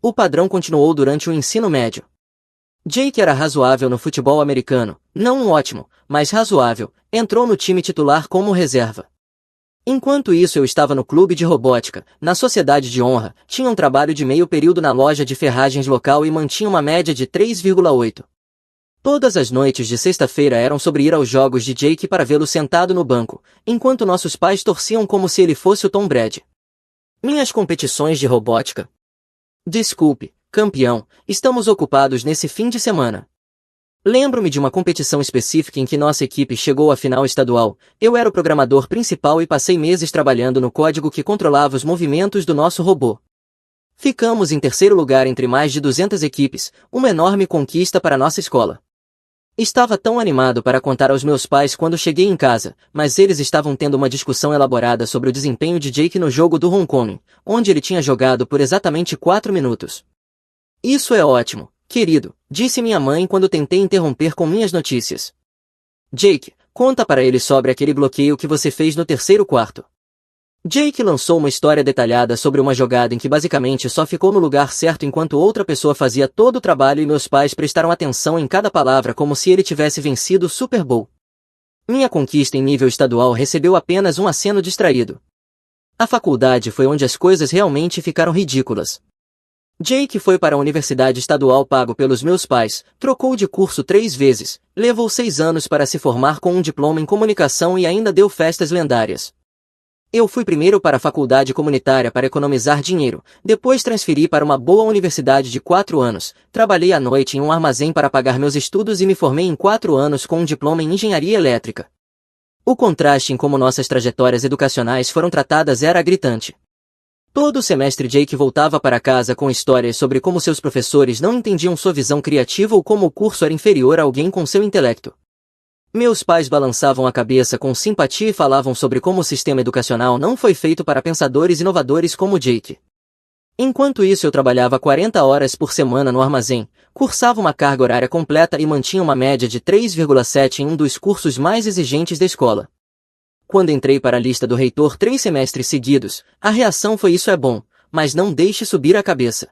O padrão continuou durante o ensino médio. Jake era razoável no futebol americano, não um ótimo, mas razoável, entrou no time titular como reserva. Enquanto isso eu estava no clube de robótica, na sociedade de honra, tinha um trabalho de meio período na loja de ferragens local e mantinha uma média de 3,8. Todas as noites de sexta-feira eram sobre ir aos jogos de Jake para vê-lo sentado no banco, enquanto nossos pais torciam como se ele fosse o Tom Brady. Minhas competições de robótica? Desculpe, campeão, estamos ocupados nesse fim de semana. Lembro-me de uma competição específica em que nossa equipe chegou à final estadual. Eu era o programador principal e passei meses trabalhando no código que controlava os movimentos do nosso robô. Ficamos em terceiro lugar entre mais de 200 equipes, uma enorme conquista para nossa escola. Estava tão animado para contar aos meus pais quando cheguei em casa, mas eles estavam tendo uma discussão elaborada sobre o desempenho de Jake no jogo do Homecoming, onde ele tinha jogado por exatamente 4 minutos. Isso é ótimo, querido, disse minha mãe quando tentei interromper com minhas notícias. Jake, conta para ele sobre aquele bloqueio que você fez no terceiro quarto. Jake lançou uma história detalhada sobre uma jogada em que basicamente só ficou no lugar certo enquanto outra pessoa fazia todo o trabalho e meus pais prestaram atenção em cada palavra como se ele tivesse vencido o Super Bowl. Minha conquista em nível estadual recebeu apenas um aceno distraído. A faculdade foi onde as coisas realmente ficaram ridículas. Jake foi para a universidade estadual pago pelos meus pais, trocou de curso 3 vezes, levou 6 anos para se formar com um diploma em comunicação e ainda deu festas lendárias. Eu fui primeiro para a faculdade comunitária para economizar dinheiro, depois transferi para uma boa universidade de 4 anos, trabalhei à noite em um armazém para pagar meus estudos e me formei em 4 anos com um diploma em engenharia elétrica. O contraste em como nossas trajetórias educacionais foram tratadas era gritante. Todo semestre Jake voltava para casa com histórias sobre como seus professores não entendiam sua visão criativa ou como o curso era inferior a alguém com seu intelecto. Meus pais balançavam a cabeça com simpatia e falavam sobre como o sistema educacional não foi feito para pensadores inovadores como Jake. Enquanto isso eu trabalhava 40 horas por semana no armazém, cursava uma carga horária completa e mantinha uma média de 3,7 em um dos cursos mais exigentes da escola. Quando entrei para a lista do reitor 3 semestres seguidos, a reação foi isso é bom, mas não deixe subir a cabeça.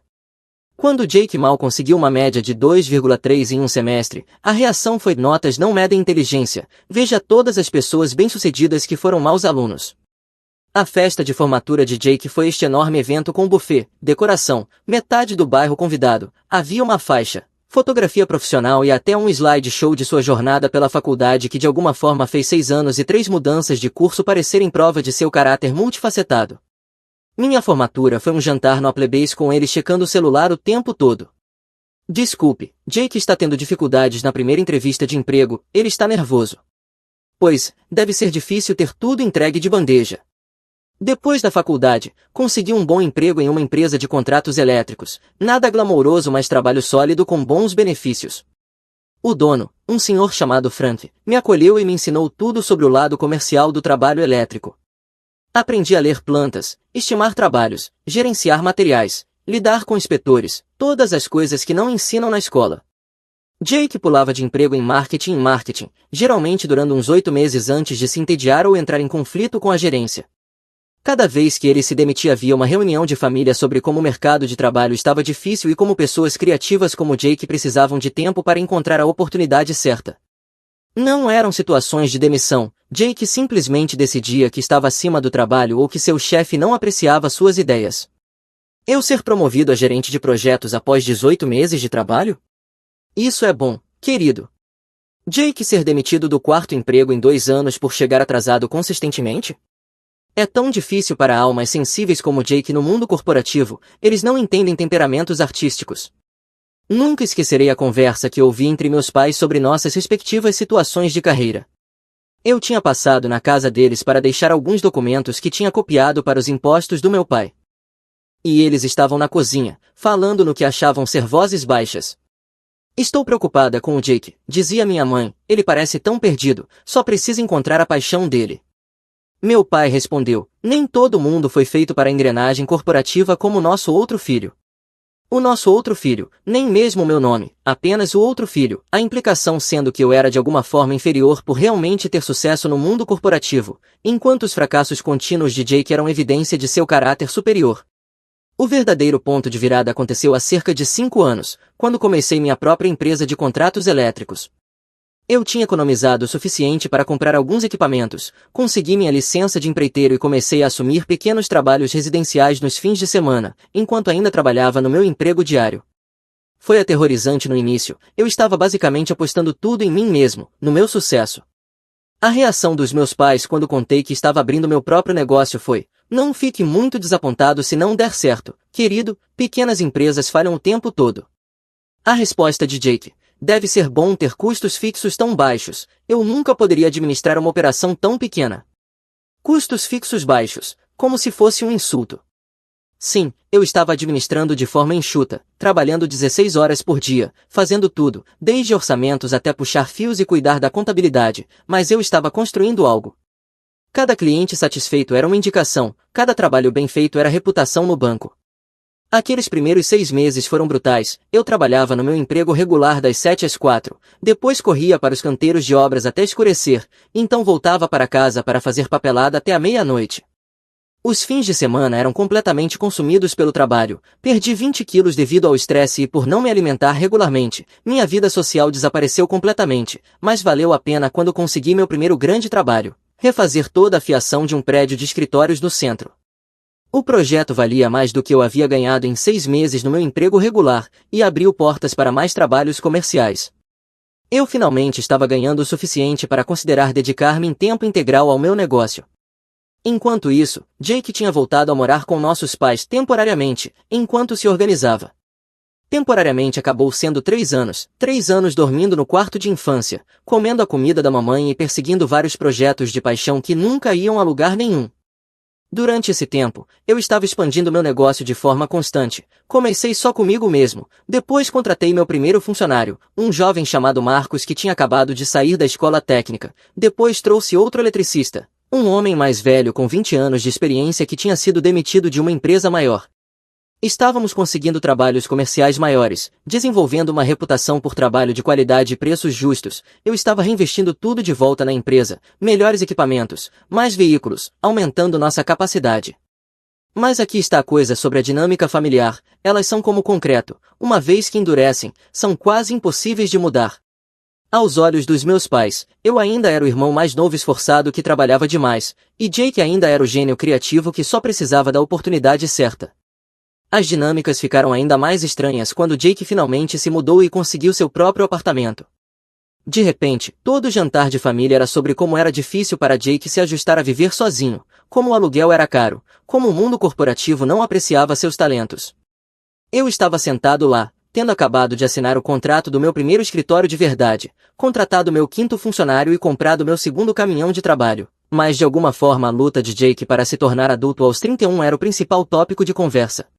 Quando Jake mal conseguiu uma média de 2,3 em um semestre, a reação foi notas não medem inteligência, veja todas as pessoas bem-sucedidas que foram maus alunos. A festa de formatura de Jake foi este enorme evento com buffet, decoração, metade do bairro convidado, havia uma faixa, fotografia profissional e até um slideshow de sua jornada pela faculdade que de alguma forma fez 6 anos e 3 mudanças de curso parecerem prova de seu caráter multifacetado. Minha formatura foi um jantar no Applebee's com ele checando o celular o tempo todo. Desculpe, Jake está tendo dificuldades na primeira entrevista de emprego, ele está nervoso. Pois, deve ser difícil ter tudo entregue de bandeja. Depois da faculdade, consegui um bom emprego em uma empresa de contratos elétricos, nada glamouroso mas trabalho sólido com bons benefícios. O dono, um senhor chamado Frank, me acolheu e me ensinou tudo sobre o lado comercial do trabalho elétrico. Aprendi a ler plantas, estimar trabalhos, gerenciar materiais, lidar com inspetores, todas as coisas que não ensinam na escola. Jake pulava de emprego em marketing, geralmente durando uns 8 meses antes de se entediar ou entrar em conflito com a gerência. Cada vez que ele se demitia havia uma reunião de família sobre como o mercado de trabalho estava difícil e como pessoas criativas como Jake precisavam de tempo para encontrar a oportunidade certa. Não eram situações de demissão, Jake simplesmente decidia que estava acima do trabalho ou que seu chefe não apreciava suas ideias. Eu ser promovido a gerente de projetos após 18 meses de trabalho? Isso é bom, querido. Jake ser demitido do 4º emprego em 2 anos por chegar atrasado consistentemente? É tão difícil para almas sensíveis como Jake no mundo corporativo, eles não entendem temperamentos artísticos. Nunca esquecerei a conversa que ouvi entre meus pais sobre nossas respectivas situações de carreira. Eu tinha passado na casa deles para deixar alguns documentos que tinha copiado para os impostos do meu pai. E eles estavam na cozinha, falando no que achavam ser vozes baixas. Estou preocupada com o Jake, dizia minha mãe, ele parece tão perdido, só precisa encontrar a paixão dele. Meu pai respondeu, nem todo mundo foi feito para a engrenagem corporativa como nosso outro filho. O nosso outro filho, nem mesmo o meu nome, apenas o outro filho, a implicação sendo que eu era de alguma forma inferior por realmente ter sucesso no mundo corporativo, enquanto os fracassos contínuos de Jake eram evidência de seu caráter superior. O verdadeiro ponto de virada aconteceu há cerca de 5 anos, quando comecei minha própria empresa de contratos elétricos. Eu tinha economizado o suficiente para comprar alguns equipamentos, consegui minha licença de empreiteiro e comecei a assumir pequenos trabalhos residenciais nos fins de semana, enquanto ainda trabalhava no meu emprego diário. Foi aterrorizante no início, eu estava basicamente apostando tudo em mim mesmo, no meu sucesso. A reação dos meus pais quando contei que estava abrindo meu próprio negócio foi: "Não fique muito desapontado se não der certo, querido, pequenas empresas falham o tempo todo." A resposta de Jake: "Deve ser bom ter custos fixos tão baixos, eu nunca poderia administrar uma operação tão pequena." Custos fixos baixos, como se fosse um insulto. Sim, eu estava administrando de forma enxuta, trabalhando 16 horas por dia, fazendo tudo, desde orçamentos até puxar fios e cuidar da contabilidade, mas eu estava construindo algo. Cada cliente satisfeito era uma indicação, cada trabalho bem feito era reputação no banco. Aqueles primeiros 6 meses foram brutais. Eu trabalhava no meu emprego regular das 7 às 4, depois corria para os canteiros de obras até escurecer, então voltava para casa para fazer papelada até a meia-noite. Os fins de semana eram completamente consumidos pelo trabalho, perdi 20 quilos devido ao estresse e por não me alimentar regularmente, minha vida social desapareceu completamente, mas valeu a pena quando consegui meu primeiro grande trabalho: refazer toda a fiação de um prédio de escritórios no centro. O projeto valia mais do que eu havia ganhado em 6 meses no meu emprego regular, e abriu portas para mais trabalhos comerciais. Eu finalmente estava ganhando o suficiente para considerar dedicar-me em tempo integral ao meu negócio. Enquanto isso, Jake tinha voltado a morar com nossos pais temporariamente, enquanto se organizava. Temporariamente acabou sendo 3 anos, 3 anos dormindo no quarto de infância, comendo a comida da mamãe e perseguindo vários projetos de paixão que nunca iam a lugar nenhum. Durante esse tempo, eu estava expandindo meu negócio de forma constante. Comecei só comigo mesmo, depois contratei meu primeiro funcionário, um jovem chamado Marcos que tinha acabado de sair da escola técnica, depois trouxe outro eletricista, um homem mais velho com 20 anos de experiência que tinha sido demitido de uma empresa maior. Estávamos conseguindo trabalhos comerciais maiores, desenvolvendo uma reputação por trabalho de qualidade e preços justos. Eu estava reinvestindo tudo de volta na empresa, melhores equipamentos, mais veículos, aumentando nossa capacidade. Mas aqui está a coisa sobre a dinâmica familiar: elas são como concreto, uma vez que endurecem, são quase impossíveis de mudar. Aos olhos dos meus pais, eu ainda era o irmão mais novo esforçado que trabalhava demais, e Jake ainda era o gênio criativo que só precisava da oportunidade certa. As dinâmicas ficaram ainda mais estranhas quando Jake finalmente se mudou e conseguiu seu próprio apartamento. De repente, todo jantar de família era sobre como era difícil para Jake se ajustar a viver sozinho, como o aluguel era caro, como o mundo corporativo não apreciava seus talentos. Eu estava sentado lá, tendo acabado de assinar o contrato do meu primeiro escritório de verdade, contratado meu 5º funcionário e comprado meu 2º caminhão de trabalho, mas de alguma forma a luta de Jake para se tornar adulto aos 31 era o principal tópico de conversa.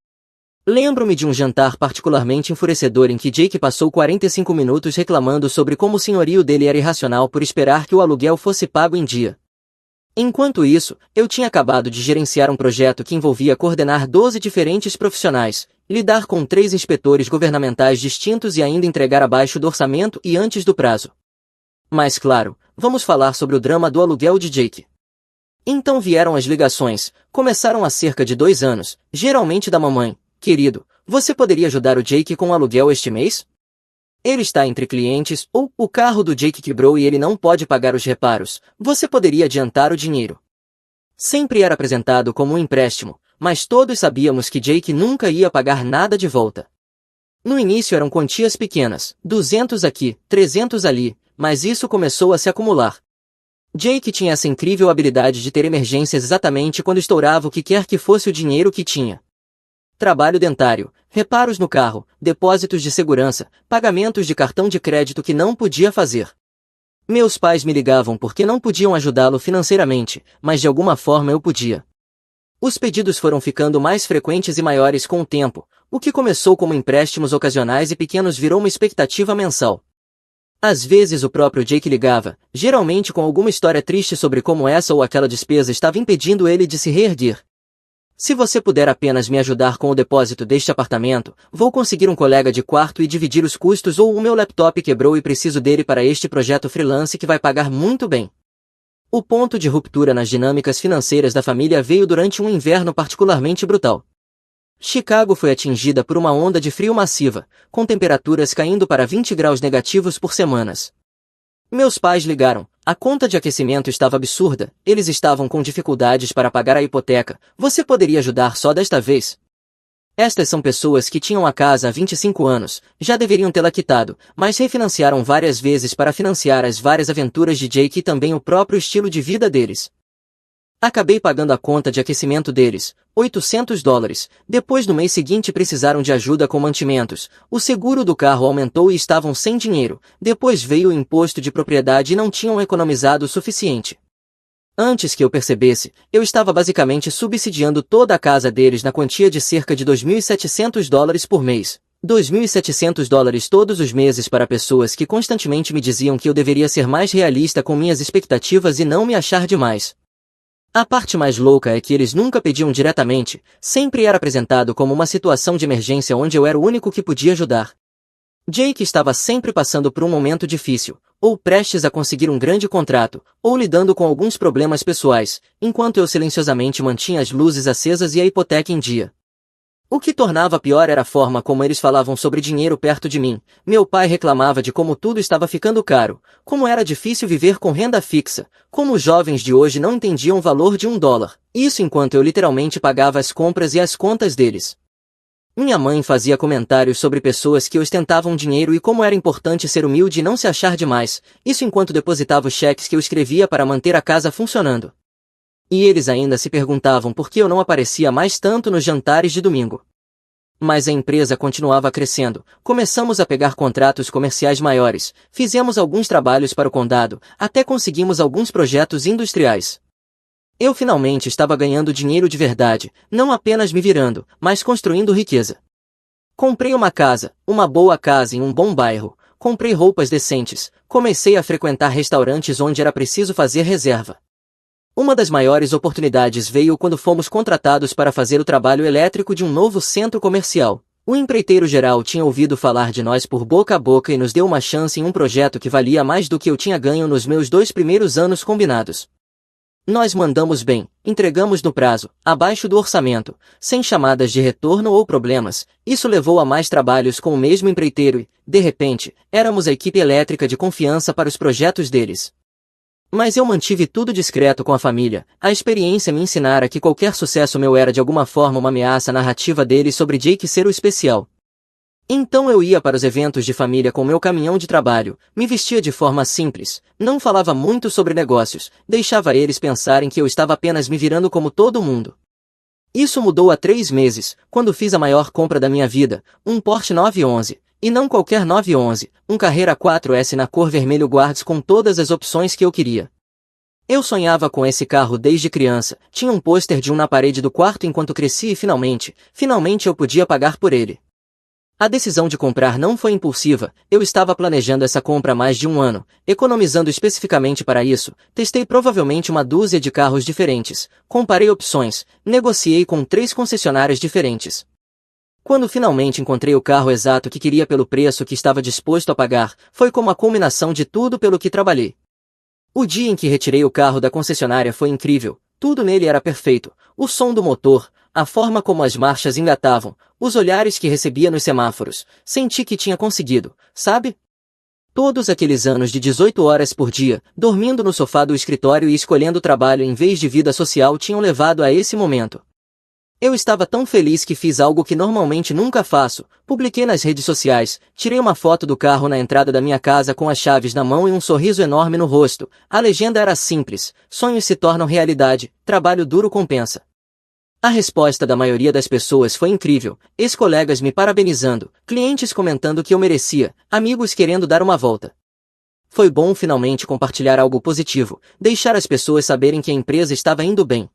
Lembro-me de um jantar particularmente enfurecedor em que Jake passou 45 minutos reclamando sobre como o senhorio dele era irracional por esperar que o aluguel fosse pago em dia. Enquanto isso, eu tinha acabado de gerenciar um projeto que envolvia coordenar 12 diferentes profissionais, lidar com 3 inspetores governamentais distintos e ainda entregar abaixo do orçamento e antes do prazo. Mas claro, vamos falar sobre o drama do aluguel de Jake. Então vieram as ligações, começaram há cerca de 2 anos, geralmente da mamãe: "Querido, você poderia ajudar o Jake com o aluguel este mês? Ele está entre clientes", ou "O carro do Jake quebrou e ele não pode pagar os reparos, você poderia adiantar o dinheiro?" Sempre era apresentado como um empréstimo, mas todos sabíamos que Jake nunca ia pagar nada de volta. No início eram quantias pequenas, 200 aqui, 300 ali, mas isso começou a se acumular. Jake tinha essa incrível habilidade de ter emergências exatamente quando estourava o que quer que fosse o dinheiro que tinha. Trabalho dentário, reparos no carro, depósitos de segurança, pagamentos de cartão de crédito que não podia fazer. Meus pais me ligavam porque não podiam ajudá-lo financeiramente, mas de alguma forma eu podia. Os pedidos foram ficando mais frequentes e maiores com o tempo, o que começou como empréstimos ocasionais e pequenos virou uma expectativa mensal. Às vezes o próprio Jake ligava, geralmente com alguma história triste sobre como essa ou aquela despesa estava impedindo ele de se reerguer. Se você puder apenas me ajudar com o depósito deste apartamento, vou conseguir um colega de quarto e dividir os custos, ou o meu laptop quebrou e preciso dele para este projeto freelance que vai pagar muito bem. O ponto de ruptura nas dinâmicas financeiras da família veio durante um inverno particularmente brutal. Chicago foi atingida por uma onda de frio massiva, com temperaturas caindo para 20 graus negativos por semanas. Meus pais ligaram. A conta de aquecimento estava absurda, eles estavam com dificuldades para pagar a hipoteca. Você poderia ajudar só desta vez? Estas são pessoas que tinham a casa há 25 anos, já deveriam tê-la quitado, mas refinanciaram várias vezes para financiar as várias aventuras de Jake e também o próprio estilo de vida deles. Acabei pagando a conta de aquecimento deles, $800. Depois no mês seguinte precisaram de ajuda com mantimentos. O seguro do carro aumentou e estavam sem dinheiro. Depois veio o imposto de propriedade e não tinham economizado o suficiente. Antes que eu percebesse, eu estava basicamente subsidiando toda a casa deles na quantia de cerca de $2.700 por mês. $2.700 todos os meses para pessoas que constantemente me diziam que eu deveria ser mais realista com minhas expectativas e não me achar demais. A parte mais louca é que eles nunca pediam diretamente, sempre era apresentado como uma situação de emergência onde eu era o único que podia ajudar. Jake estava sempre passando por um momento difícil, ou prestes a conseguir um grande contrato, ou lidando com alguns problemas pessoais, enquanto eu silenciosamente mantinha as luzes acesas e a hipoteca em dia. O que tornava pior era a forma como eles falavam sobre dinheiro perto de mim. Meu pai reclamava de como tudo estava ficando caro, como era difícil viver com renda fixa, como os jovens de hoje não entendiam o valor de $1. Isso enquanto eu literalmente pagava as compras e as contas deles. Minha mãe fazia comentários sobre pessoas que ostentavam dinheiro e como era importante ser humilde e não se achar demais, isso enquanto depositava os cheques que eu escrevia para manter a casa funcionando. E eles ainda se perguntavam por que eu não aparecia mais tanto nos jantares de domingo. Mas a empresa continuava crescendo, começamos a pegar contratos comerciais maiores, fizemos alguns trabalhos para o condado, até conseguimos alguns projetos industriais. Eu finalmente estava ganhando dinheiro de verdade, não apenas me virando, mas construindo riqueza. Comprei uma casa, uma boa casa em um bom bairro, comprei roupas decentes, comecei a frequentar restaurantes onde era preciso fazer reserva. Uma das maiores oportunidades veio quando fomos contratados para fazer o trabalho elétrico de um novo centro comercial. O empreiteiro geral tinha ouvido falar de nós por boca a boca e nos deu uma chance em um projeto que valia mais do que eu tinha ganho nos meus 2 primeiros anos combinados. Nós mandamos bem, entregamos no prazo, abaixo do orçamento, sem chamadas de retorno ou problemas. Isso levou a mais trabalhos com o mesmo empreiteiro e, de repente, éramos a equipe elétrica de confiança para os projetos deles. Mas eu mantive tudo discreto com a família. A experiência me ensinara que qualquer sucesso meu era de alguma forma uma ameaça à narrativa deles sobre Jake ser o especial. Então eu ia para os eventos de família com meu caminhão de trabalho, me vestia de forma simples, não falava muito sobre negócios, deixava eles pensarem que eu estava apenas me virando como todo mundo. Isso mudou há 3 meses, quando fiz a maior compra da minha vida, um Porsche 911. E não qualquer 911, um Carrera 4S na cor vermelho Guards com todas as opções que eu queria. Eu sonhava com esse carro desde criança, tinha um pôster de um na parede do quarto enquanto crescia e finalmente eu podia pagar por ele. A decisão de comprar não foi impulsiva, eu estava planejando essa compra há mais de um ano, economizando especificamente para isso, testei provavelmente uma dúzia de carros diferentes, comparei opções, negociei com 3 concessionárias diferentes. Quando finalmente encontrei o carro exato que queria pelo preço que estava disposto a pagar, foi como a culminação de tudo pelo que trabalhei. O dia em que retirei o carro da concessionária foi incrível, tudo nele era perfeito, o som do motor, a forma como as marchas engatavam, os olhares que recebia nos semáforos, senti que tinha conseguido, sabe? Todos aqueles anos de 18 horas por dia, dormindo no sofá do escritório e escolhendo trabalho em vez de vida social tinham levado a esse momento. Eu estava tão feliz que fiz algo que normalmente nunca faço, publiquei nas redes sociais, tirei uma foto do carro na entrada da minha casa com as chaves na mão e um sorriso enorme no rosto. A legenda era simples: sonhos se tornam realidade, trabalho duro compensa. A resposta da maioria das pessoas foi incrível, ex-colegas me parabenizando, clientes comentando que eu merecia, amigos querendo dar uma volta. Foi bom finalmente compartilhar algo positivo, deixar as pessoas saberem que a empresa estava indo bem.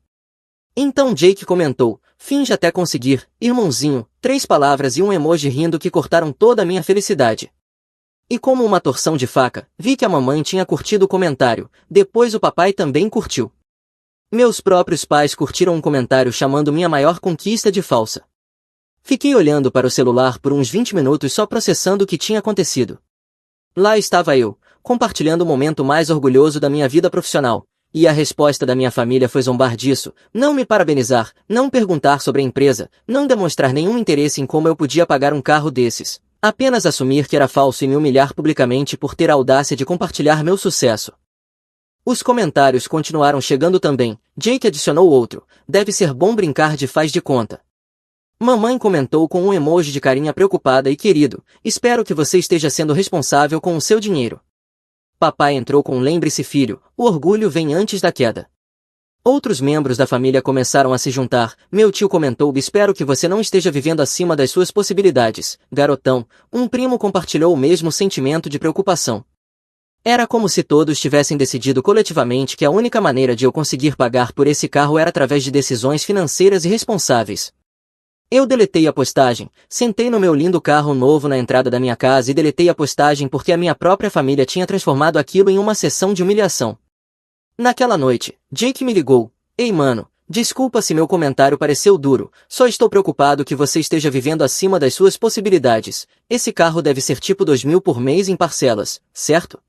Então Jake comentou: finge até conseguir, irmãozinho, 3 palavras e um emoji rindo que cortaram toda a minha felicidade. E como uma torção de faca, vi que a mamãe tinha curtido o comentário, depois o papai também curtiu. Meus próprios pais curtiram um comentário chamando minha maior conquista de falsa. Fiquei olhando para o celular por uns 20 minutos só processando o que tinha acontecido. Lá estava eu, compartilhando o momento mais orgulhoso da minha vida profissional, e a resposta da minha família foi zombar disso, não me parabenizar, não perguntar sobre a empresa, não demonstrar nenhum interesse em como eu podia pagar um carro desses, apenas assumir que era falso e me humilhar publicamente por ter a audácia de compartilhar meu sucesso. Os comentários continuaram chegando também. Jake adicionou outro: deve ser bom brincar de faz de conta. Mamãe comentou com um emoji de carinha preocupada e querido: espero que você esteja sendo responsável com o seu dinheiro. Papai entrou com lembre-se filho, o orgulho vem antes da queda. Outros membros da família começaram a se juntar. Meu tio comentou: espero que você não esteja vivendo acima das suas possibilidades, garotão. Um primo compartilhou o mesmo sentimento de preocupação. Era como se todos tivessem decidido coletivamente que a única maneira de eu conseguir pagar por esse carro era através de decisões financeiras irresponsáveis. Eu deletei a postagem, sentei no meu lindo carro novo na entrada da minha casa e deletei a postagem porque a minha própria família tinha transformado aquilo em uma sessão de humilhação. Naquela noite, Jake me ligou: ei mano, desculpa se meu comentário pareceu duro, só estou preocupado que você esteja vivendo acima das suas possibilidades. Esse carro deve ser tipo 2.000 por mês em parcelas, certo?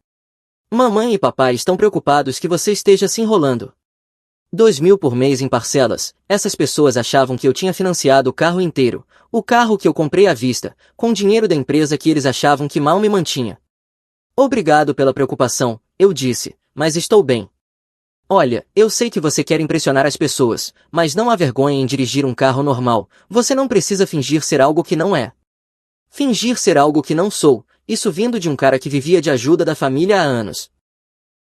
Mamãe e papai estão preocupados que você esteja se enrolando. 2.000 por mês em parcelas. Essas pessoas achavam que eu tinha financiado o carro inteiro, o carro que eu comprei à vista, com dinheiro da empresa que eles achavam que mal me mantinha. Obrigado pela preocupação, eu disse, mas estou bem. Olha, eu sei que você quer impressionar as pessoas, mas não há vergonha em dirigir um carro normal. Você não precisa fingir ser algo que não é. Fingir ser algo que não sou, isso vindo de um cara que vivia de ajuda da família há anos.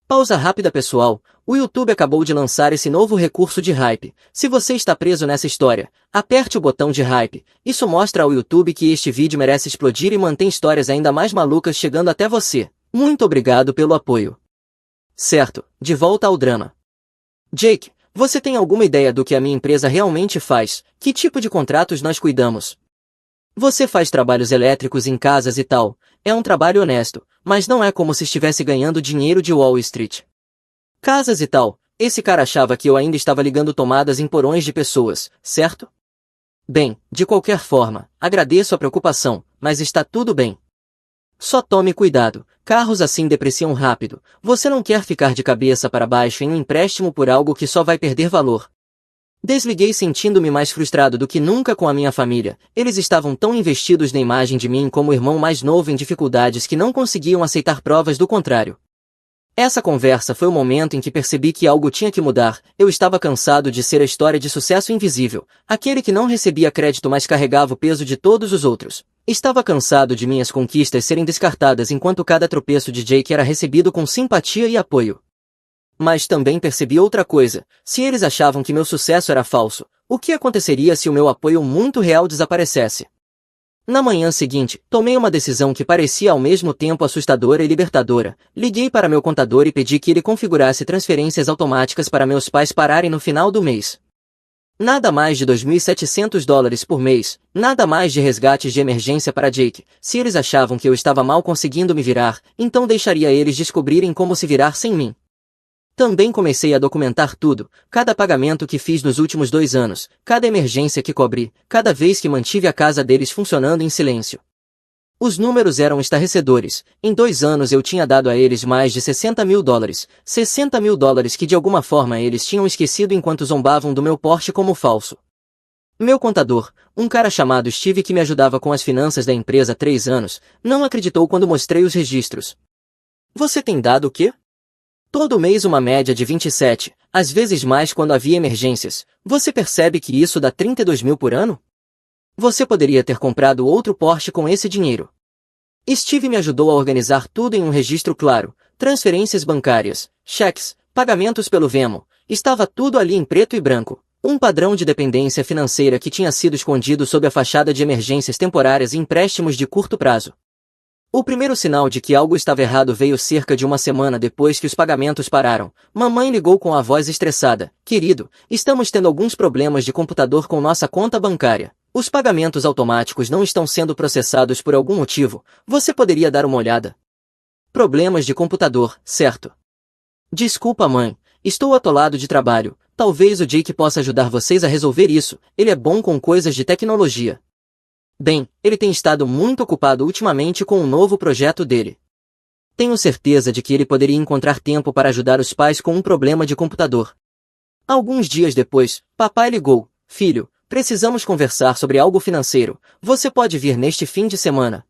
Pausa rápida pessoal, o YouTube acabou de lançar esse novo recurso de hype. Se você está preso nessa história, aperte o botão de hype. Isso mostra ao YouTube que este vídeo merece explodir e mantém histórias ainda mais malucas chegando até você. Muito obrigado pelo apoio. Certo, de volta ao drama. Jake, você tem alguma ideia do que a minha empresa realmente faz? Que tipo de contratos nós cuidamos? Você faz trabalhos elétricos em casas e tal. É um trabalho honesto, mas não é como se estivesse ganhando dinheiro de Wall Street. Casas e tal, esse cara achava que eu ainda estava ligando tomadas em porões de pessoas, certo? Bem, de qualquer forma, agradeço a preocupação, mas está tudo bem. Só tome cuidado, carros assim depreciam rápido, você não quer ficar de cabeça para baixo em um empréstimo por algo que só vai perder valor. Desliguei sentindo-me mais frustrado do que nunca com a minha família. Eles estavam tão investidos na imagem de mim como o irmão mais novo em dificuldades que não conseguiam aceitar provas do contrário. Essa conversa foi o momento em que percebi que algo tinha que mudar. Eu estava cansado de ser a história de sucesso invisível, aquele que não recebia crédito mas carregava o peso de todos os outros. Estava cansado de minhas conquistas serem descartadas enquanto cada tropeço de Jake era recebido com simpatia e apoio. Mas também percebi outra coisa: se eles achavam que meu sucesso era falso, o que aconteceria se o meu apoio muito real desaparecesse? Na manhã seguinte, tomei uma decisão que parecia ao mesmo tempo assustadora e libertadora. Liguei para meu contador e pedi que ele configurasse transferências automáticas para meus pais pararem no final do mês. Nada mais de $2.700 por mês, nada mais de resgates de emergência para Jake. Se eles achavam que eu estava mal conseguindo me virar, então deixaria eles descobrirem como se virar sem mim. Também comecei a documentar tudo, cada pagamento que fiz nos últimos 2 anos, cada emergência que cobri, cada vez que mantive a casa deles funcionando em silêncio. Os números eram estarrecedores. Em 2 anos eu tinha dado a eles mais de $60 mil. $60 mil que de alguma forma eles tinham esquecido enquanto zombavam do meu porte como falso. Meu contador, um cara chamado Steve que me ajudava com as finanças da empresa há 3 anos, não acreditou quando mostrei os registros. Você tem dado o quê? Todo mês uma média de 27, às vezes mais quando havia emergências. Você percebe que isso dá 32 mil por ano? Você poderia ter comprado outro Porsche com esse dinheiro. Steve me ajudou a organizar tudo em um registro claro, transferências bancárias, cheques, pagamentos pelo Venmo, estava tudo ali em preto e branco. Um padrão de dependência financeira que tinha sido escondido sob a fachada de emergências temporárias e empréstimos de curto prazo. O primeiro sinal de que algo estava errado veio cerca de uma semana depois que os pagamentos pararam. Mamãe ligou com a voz estressada: querido, estamos tendo alguns problemas de computador com nossa conta bancária. Os pagamentos automáticos não estão sendo processados por algum motivo. Você poderia dar uma olhada? Problemas de computador, certo? Desculpa mãe, estou atolado de trabalho. talvez o Jake possa ajudar vocês a resolver isso, ele é bom com coisas de tecnologia. Bem, ele tem estado muito ocupado ultimamente com um novo projeto dele. Tenho certeza de que ele poderia encontrar tempo para ajudar os pais com um problema de computador. Alguns dias depois, papai ligou: filho, precisamos conversar sobre algo financeiro, você pode vir neste fim de semana.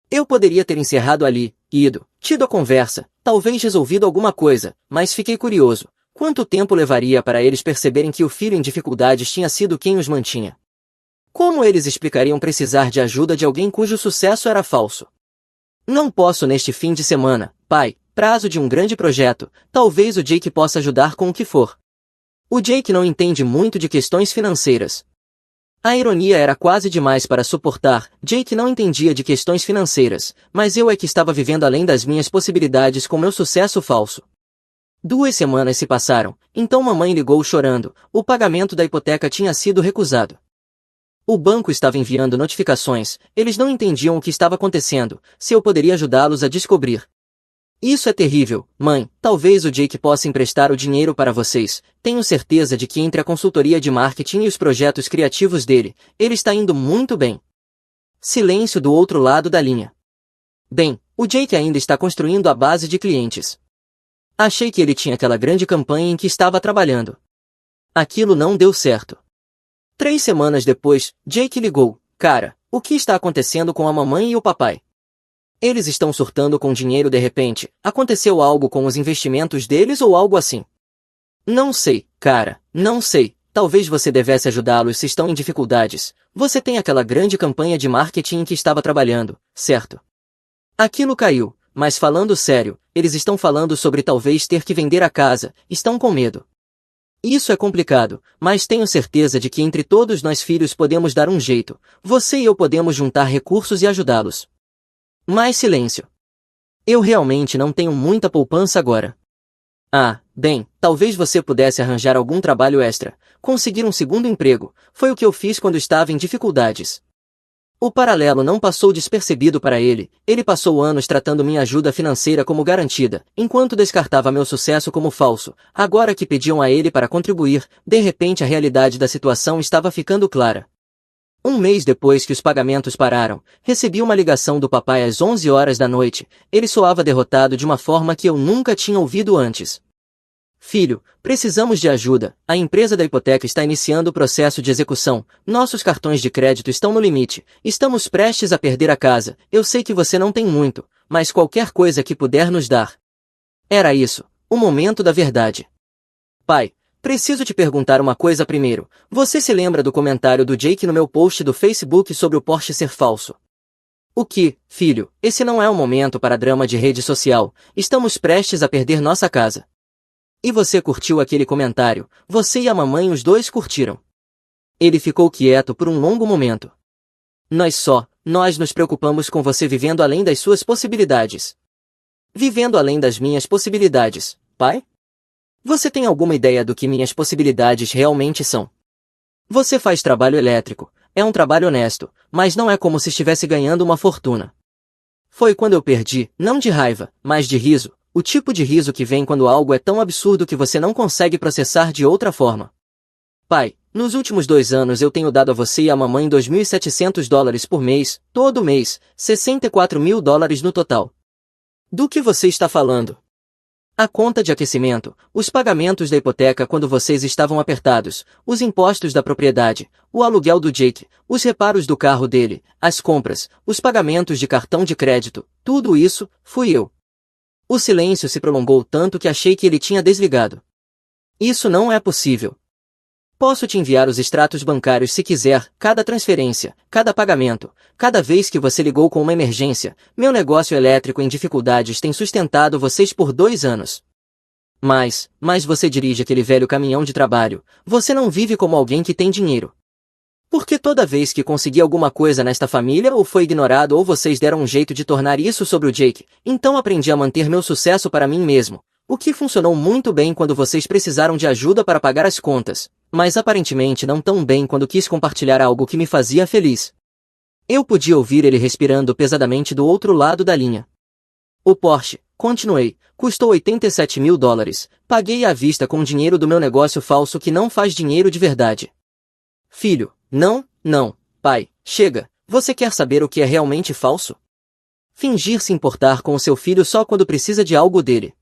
Eu poderia ter encerrado ali, ido, tido a conversa, talvez resolvido alguma coisa, mas fiquei curioso. Quanto tempo levaria para eles perceberem que o filho em dificuldades tinha sido quem os mantinha? Como eles explicariam precisar de ajuda de alguém cujo sucesso era falso? Não posso neste fim de semana, pai, prazo de um grande projeto, talvez o Jake possa ajudar com o que for. O Jake não entende muito de questões financeiras. A ironia era quase demais para suportar, Jake não entendia de questões financeiras, mas eu é que estava vivendo além das minhas possibilidades com meu sucesso falso. 2 semanas se passaram, então mamãe ligou chorando, o pagamento da hipoteca tinha sido recusado. O banco estava enviando notificações, eles não entendiam o que estava acontecendo, se eu poderia ajudá-los a descobrir. Isso é terrível, mãe, talvez o Jake possa emprestar o dinheiro para vocês, tenho certeza de que entre a consultoria de marketing e os projetos criativos dele, ele está indo muito bem. Silêncio do outro lado da linha. Bem, o Jake ainda está construindo a base de clientes. Achei que ele tinha aquela grande campanha em que estava trabalhando. Aquilo não deu certo. 3 semanas depois, Jake ligou: cara, o que está acontecendo com a mamãe e o papai? Eles estão surtando com dinheiro de repente, aconteceu algo com os investimentos deles ou algo assim? Não sei, cara, não sei, talvez você devesse ajudá-los se estão em dificuldades, você tem aquela grande campanha de marketing em que estava trabalhando, certo? Aquilo caiu, mas falando sério, eles estão falando sobre talvez ter que vender a casa, estão com medo. Isso é complicado, mas tenho certeza de que entre todos nós filhos podemos dar um jeito, você e eu podemos juntar recursos e ajudá-los. Mais silêncio. Eu realmente não tenho muita poupança agora. Ah, bem, talvez você pudesse arranjar algum trabalho extra, conseguir um segundo emprego, foi o que eu fiz quando estava em dificuldades. O paralelo não passou despercebido para ele, ele passou anos tratando minha ajuda financeira como garantida, enquanto descartava meu sucesso como falso. Agora que pediam a ele para contribuir, de repente a realidade da situação estava ficando clara. 1 mês depois que os pagamentos pararam, recebi uma ligação do papai às 11 horas da noite, ele soava derrotado de uma forma que eu nunca tinha ouvido antes. Filho, precisamos de ajuda, a empresa da hipoteca está iniciando o processo de execução, nossos cartões de crédito estão no limite, estamos prestes a perder a casa, eu sei que você não tem muito, mas qualquer coisa que puder nos dar. Era isso, o momento da verdade. Pai, preciso te perguntar uma coisa primeiro, você se lembra do comentário do Jake no meu post do Facebook sobre o Porsche ser falso? O que, filho, esse não é o momento para drama de rede social, estamos prestes a perder nossa casa. E você curtiu aquele comentário, você e a mamãe os dois curtiram. Ele ficou quieto por um longo momento. Nós nos preocupamos com você vivendo além das suas possibilidades. Vivendo além das minhas possibilidades, pai? Você tem alguma ideia do que minhas possibilidades realmente são? Você faz trabalho elétrico, é um trabalho honesto, mas não é como se estivesse ganhando uma fortuna. Foi quando eu perdi, não de raiva, mas de riso. O tipo de riso que vem quando algo é tão absurdo que você não consegue processar de outra forma. Pai, nos últimos 2 anos eu tenho dado a você e a mamãe $2.700 por mês, todo mês, $64 mil no total. Do que você está falando? A conta de aquecimento, os pagamentos da hipoteca quando vocês estavam apertados, os impostos da propriedade, o aluguel do Jake, os reparos do carro dele, as compras, os pagamentos de cartão de crédito, tudo isso, fui eu. O silêncio se prolongou tanto que achei que ele tinha desligado. Isso não é possível. Posso te enviar os extratos bancários se quiser, cada transferência, cada pagamento, cada vez que você ligou com uma emergência, meu negócio elétrico em dificuldades tem sustentado vocês por 2 anos. Mas você dirige aquele velho caminhão de trabalho, você não vive como alguém que tem dinheiro. Porque toda vez que consegui alguma coisa nesta família ou foi ignorado ou vocês deram um jeito de tornar isso sobre o Jake, então aprendi a manter meu sucesso para mim mesmo, o que funcionou muito bem quando vocês precisaram de ajuda para pagar as contas, mas aparentemente não tão bem quando quis compartilhar algo que me fazia feliz. Eu podia ouvir ele respirando pesadamente do outro lado da linha. O Porsche, continuei, custou 87 mil dólares. Paguei à vista com dinheiro do meu negócio falso que não faz dinheiro de verdade. Filho, não, pai, chega, você quer saber o que é realmente falso? Fingir se importar com o seu filho só quando precisa de algo dele.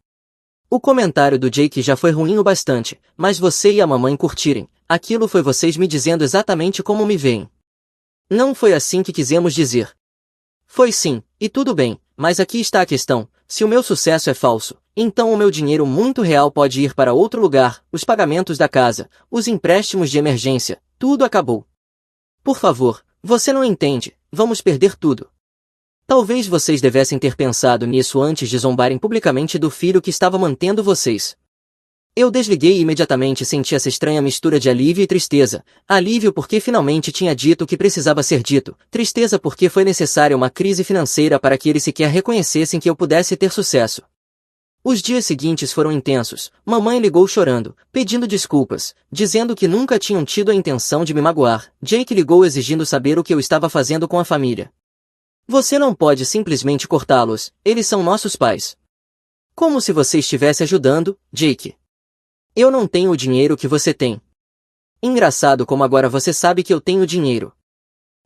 O comentário do Jake já foi ruim o bastante, mas você e a mamãe curtirem, aquilo foi vocês me dizendo exatamente como me veem. Não foi assim que quisemos dizer. Foi sim, e tudo bem, mas aqui está a questão, se o meu sucesso é falso, então o meu dinheiro muito real pode ir para outro lugar, os pagamentos da casa, os empréstimos de emergência, tudo acabou. Por favor, você não entende, vamos perder tudo. Talvez vocês devessem ter pensado nisso antes de zombarem publicamente do filho que estava mantendo vocês. Eu desliguei e imediatamente senti essa estranha mistura de alívio e tristeza. Alívio porque finalmente tinha dito o que precisava ser dito, tristeza porque foi necessária uma crise financeira para que eles sequer reconhecessem que eu pudesse ter sucesso. Os dias seguintes foram intensos. Mamãe ligou chorando, pedindo desculpas, dizendo que nunca tinham tido a intenção de me magoar. Jake ligou exigindo saber o que eu estava fazendo com a família. Você não pode simplesmente cortá-los, eles são nossos pais. Como se você estivesse ajudando, Jake. Eu não tenho o dinheiro que você tem. Engraçado como agora você sabe que eu tenho dinheiro.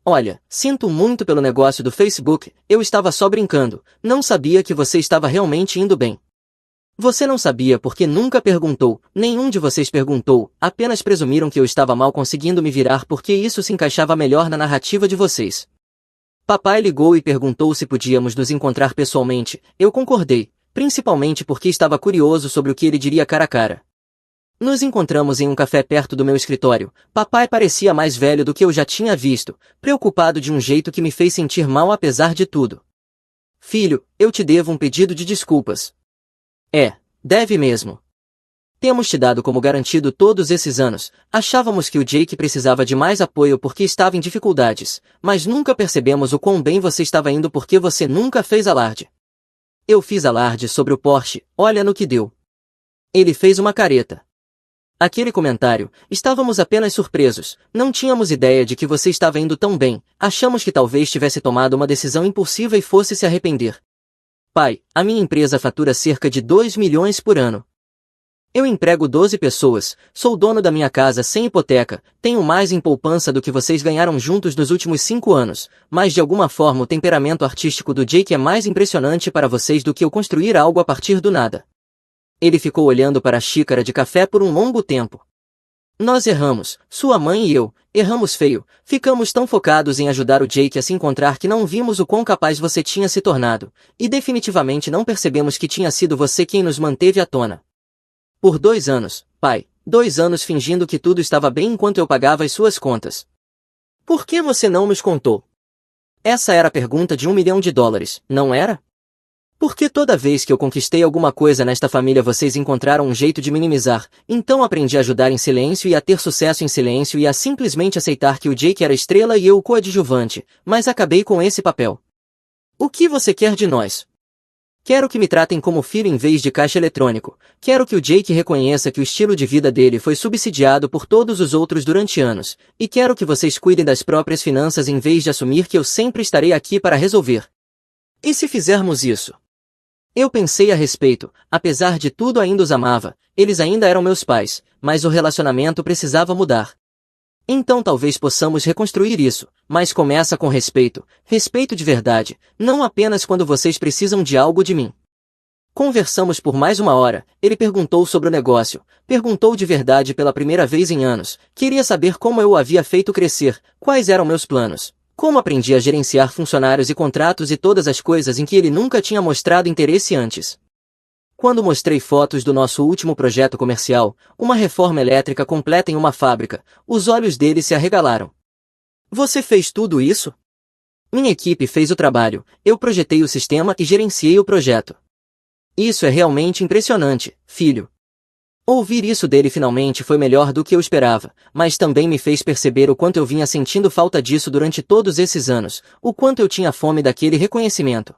Olha, sinto muito pelo negócio do Facebook, eu estava só brincando, não sabia que você estava realmente indo bem. Você não sabia porque nunca perguntou, nenhum de vocês perguntou, apenas presumiram que eu estava mal conseguindo me virar porque isso se encaixava melhor na narrativa de vocês. Papai ligou e perguntou se podíamos nos encontrar pessoalmente, eu concordei, principalmente porque estava curioso sobre o que ele diria cara a cara. Nos encontramos em um café perto do meu escritório. Papai parecia mais velho do que eu já tinha visto, preocupado de um jeito que me fez sentir mal apesar de tudo. Filho, eu te devo um pedido de desculpas. Deve mesmo. Temos te dado como garantido todos esses anos, achávamos que o Jake precisava de mais apoio porque estava em dificuldades, mas nunca percebemos o quão bem você estava indo porque você nunca fez alarde. Eu fiz alarde sobre o Porsche, olha no que deu. Ele fez uma careta. Aquele comentário, estávamos apenas surpresos, não tínhamos ideia de que você estava indo tão bem, achamos que talvez tivesse tomado uma decisão impulsiva e fosse se arrepender. Pai, a minha empresa fatura cerca de 2 milhões por ano. Eu emprego 12 pessoas, sou dono da minha casa sem hipoteca, tenho mais em poupança do que vocês ganharam juntos nos últimos 5 anos, mas de alguma forma o temperamento artístico do Jake é mais impressionante para vocês do que eu construir algo a partir do nada. Ele ficou olhando para a xícara de café por um longo tempo. Nós erramos, sua mãe e eu, erramos feio, ficamos tão focados em ajudar o Jake a se encontrar que não vimos o quão capaz você tinha se tornado, e definitivamente não percebemos que tinha sido você quem nos manteve à tona. Por 2 anos, pai, 2 anos fingindo que tudo estava bem enquanto eu pagava as suas contas. Por que você não nos contou? Essa era a pergunta de $1 milhão, não era? Por que toda vez que eu conquistei alguma coisa nesta família vocês encontraram um jeito de minimizar, então aprendi a ajudar em silêncio e a ter sucesso em silêncio e a simplesmente aceitar que o Jake era a estrela e eu o coadjuvante, mas acabei com esse papel. O que você quer de nós? Quero que me tratem como filho em vez de caixa eletrônico. Quero que o Jake reconheça que o estilo de vida dele foi subsidiado por todos os outros durante anos. E quero que vocês cuidem das próprias finanças em vez de assumir que eu sempre estarei aqui para resolver. E se fizermos isso? Eu pensei a respeito, apesar de tudo ainda os amava, eles ainda eram meus pais, mas o relacionamento precisava mudar. Então talvez possamos reconstruir isso, mas começa com respeito, respeito de verdade, não apenas quando vocês precisam de algo de mim. Conversamos por mais 1 hora, ele perguntou sobre o negócio, perguntou de verdade pela primeira vez em anos, queria saber como eu o havia feito crescer, quais eram meus planos, como aprendi a gerenciar funcionários e contratos e todas as coisas em que ele nunca tinha mostrado interesse antes. Quando mostrei fotos do nosso último projeto comercial, uma reforma elétrica completa em uma fábrica, os olhos dele se arregalaram. Você fez tudo isso? Minha equipe fez o trabalho, eu projetei o sistema e gerenciei o projeto. Isso é realmente impressionante, filho. Ouvir isso dele finalmente foi melhor do que eu esperava, mas também me fez perceber o quanto eu vinha sentindo falta disso durante todos esses anos, o quanto eu tinha fome daquele reconhecimento.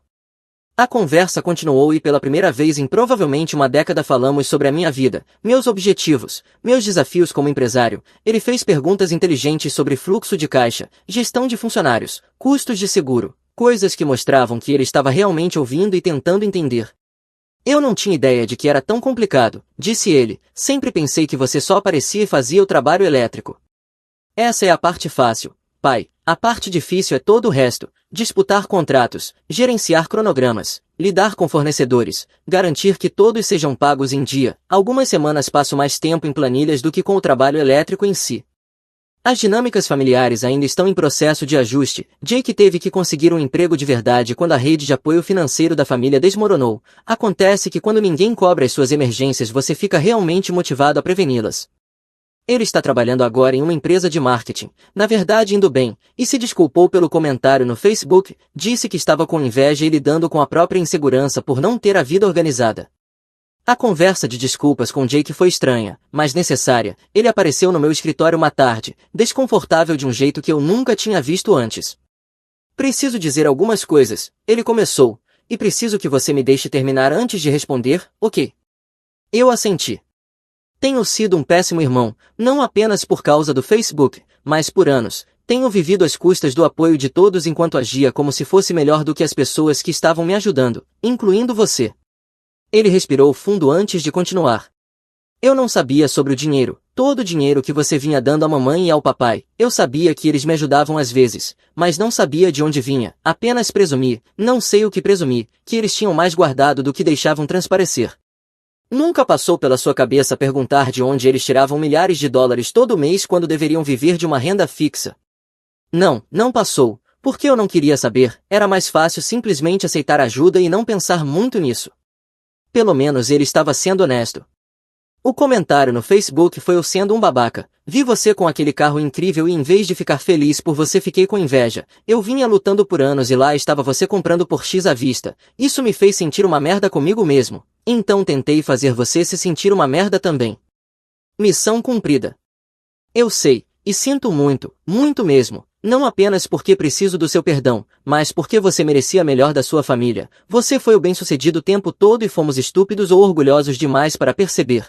A conversa continuou e pela primeira vez em provavelmente 1 década falamos sobre a minha vida, meus objetivos, meus desafios como empresário. Ele fez perguntas inteligentes sobre fluxo de caixa, gestão de funcionários, custos de seguro, Coisas que mostravam que ele estava realmente ouvindo e tentando entender. Eu não tinha ideia de que era tão complicado, disse ele. Sempre pensei que você só aparecia e fazia o trabalho elétrico. Essa é a parte fácil, pai. A parte difícil é todo o resto. Disputar contratos, gerenciar cronogramas, lidar com fornecedores, garantir que todos sejam pagos em dia. Algumas semanas passo mais tempo em planilhas do que com o trabalho elétrico em si. As dinâmicas familiares ainda estão em processo de ajuste. Jake teve que conseguir um emprego de verdade quando a rede de apoio financeiro da família desmoronou. Acontece que quando ninguém cobre as suas emergências você fica realmente motivado a preveni-las. Ele está trabalhando agora em uma empresa de marketing, na verdade indo bem, e se desculpou pelo comentário no Facebook, disse que estava com inveja e lidando com a própria insegurança por não ter a vida organizada. A conversa de desculpas com Jake foi estranha, mas necessária. Ele apareceu no meu escritório uma tarde, desconfortável de um jeito que eu nunca tinha visto antes. Preciso dizer algumas coisas, ele começou, e preciso que você me deixe terminar antes de responder, ok? Eu assenti. Tenho sido um péssimo irmão, não apenas por causa do Facebook, mas por anos. Tenho vivido às custas do apoio de todos enquanto agia como se fosse melhor do que as pessoas que estavam me ajudando, incluindo você. Ele respirou fundo antes de continuar. Eu não sabia sobre o dinheiro, todo o dinheiro que você vinha dando à mamãe e ao papai. Eu sabia que eles me ajudavam às vezes, mas não sabia de onde vinha. Apenas presumi, não sei o que presumi, que eles tinham mais guardado do que deixavam transparecer. Nunca passou pela sua cabeça perguntar de onde eles tiravam milhares de dólares todo mês quando deveriam viver de uma renda fixa. Não, não passou, porque eu não queria saber. Era mais fácil simplesmente aceitar ajuda e não pensar muito nisso. Pelo menos ele estava sendo honesto. O comentário no Facebook foi eu sendo um babaca. Vi você com aquele carro incrível e em vez de ficar feliz por você fiquei com inveja. Eu vinha lutando por anos e lá estava você comprando por X à vista. Isso me fez sentir uma merda comigo mesmo. Então tentei fazer você se sentir uma merda também. Missão cumprida. Eu sei, e sinto muito, muito mesmo. Não apenas porque preciso do seu perdão, mas porque você merecia melhor da sua família. Você foi o bem-sucedido o tempo todo e fomos estúpidos ou orgulhosos demais para perceber.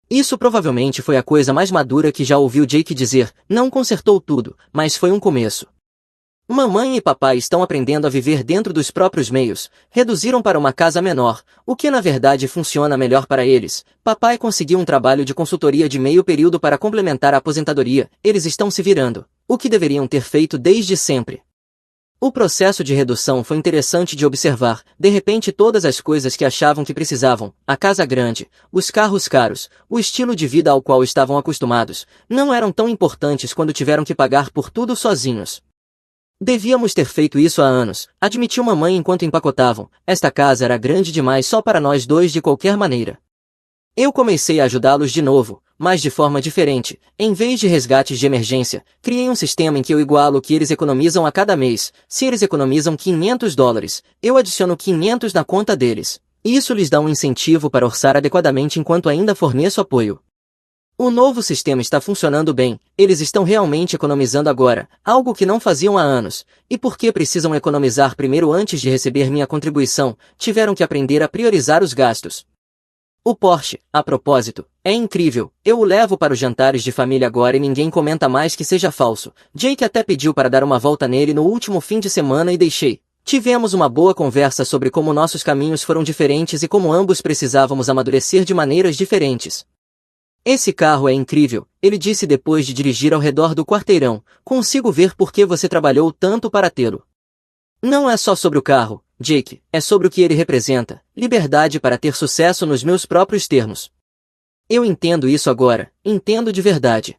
Isso provavelmente foi a coisa mais madura que já ouviu Jake dizer. Não consertou tudo, mas foi um começo. Mamãe e papai estão aprendendo a viver dentro dos próprios meios, reduziram para uma casa menor, o que na verdade funciona melhor para eles. Papai conseguiu um trabalho de consultoria de meio período para complementar a aposentadoria, eles estão se virando, o que deveriam ter feito desde sempre. O processo de redução foi interessante de observar, de repente todas as coisas que achavam que precisavam, a casa grande, os carros caros, o estilo de vida ao qual estavam acostumados, não eram tão importantes quando tiveram que pagar por tudo sozinhos. Devíamos ter feito isso há anos, admitiu mamãe enquanto empacotavam. Esta casa era grande demais só para nós dois de qualquer maneira. Eu comecei a ajudá-los de novo, mas de forma diferente. Em vez de resgates de emergência, criei um sistema em que eu igualo o que eles economizam a cada mês. Se eles economizam $500, eu adiciono 500 na conta deles. Isso lhes dá um incentivo para orçar adequadamente enquanto ainda forneço apoio. O novo sistema está funcionando bem, eles estão realmente economizando agora, algo que não faziam há anos. E porque precisam economizar primeiro antes de receber minha contribuição, tiveram que aprender a priorizar os gastos. O Porsche, a propósito, é incrível, eu o levo para os jantares de família agora e ninguém comenta mais que seja falso. Jake até pediu para dar uma volta nele no último fim de semana e deixei. Tivemos uma boa conversa sobre como nossos caminhos foram diferentes e como ambos precisávamos amadurecer de maneiras diferentes. Esse carro é incrível, ele disse depois de dirigir ao redor do quarteirão. Consigo ver por que você trabalhou tanto para tê-lo. Não é só sobre o carro, Jake, é sobre o que ele representa, liberdade para ter sucesso nos meus próprios termos. Eu entendo isso agora, entendo de verdade.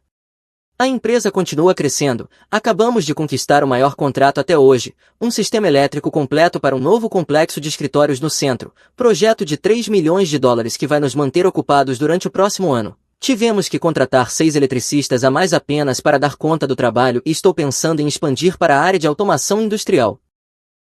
A empresa continua crescendo, acabamos de conquistar o maior contrato até hoje, um sistema elétrico completo para um novo complexo de escritórios no centro, projeto de $3 milhões que vai nos manter ocupados durante o próximo ano. Tivemos que contratar 6 eletricistas a mais apenas para dar conta do trabalho e estou pensando em expandir para a área de automação industrial.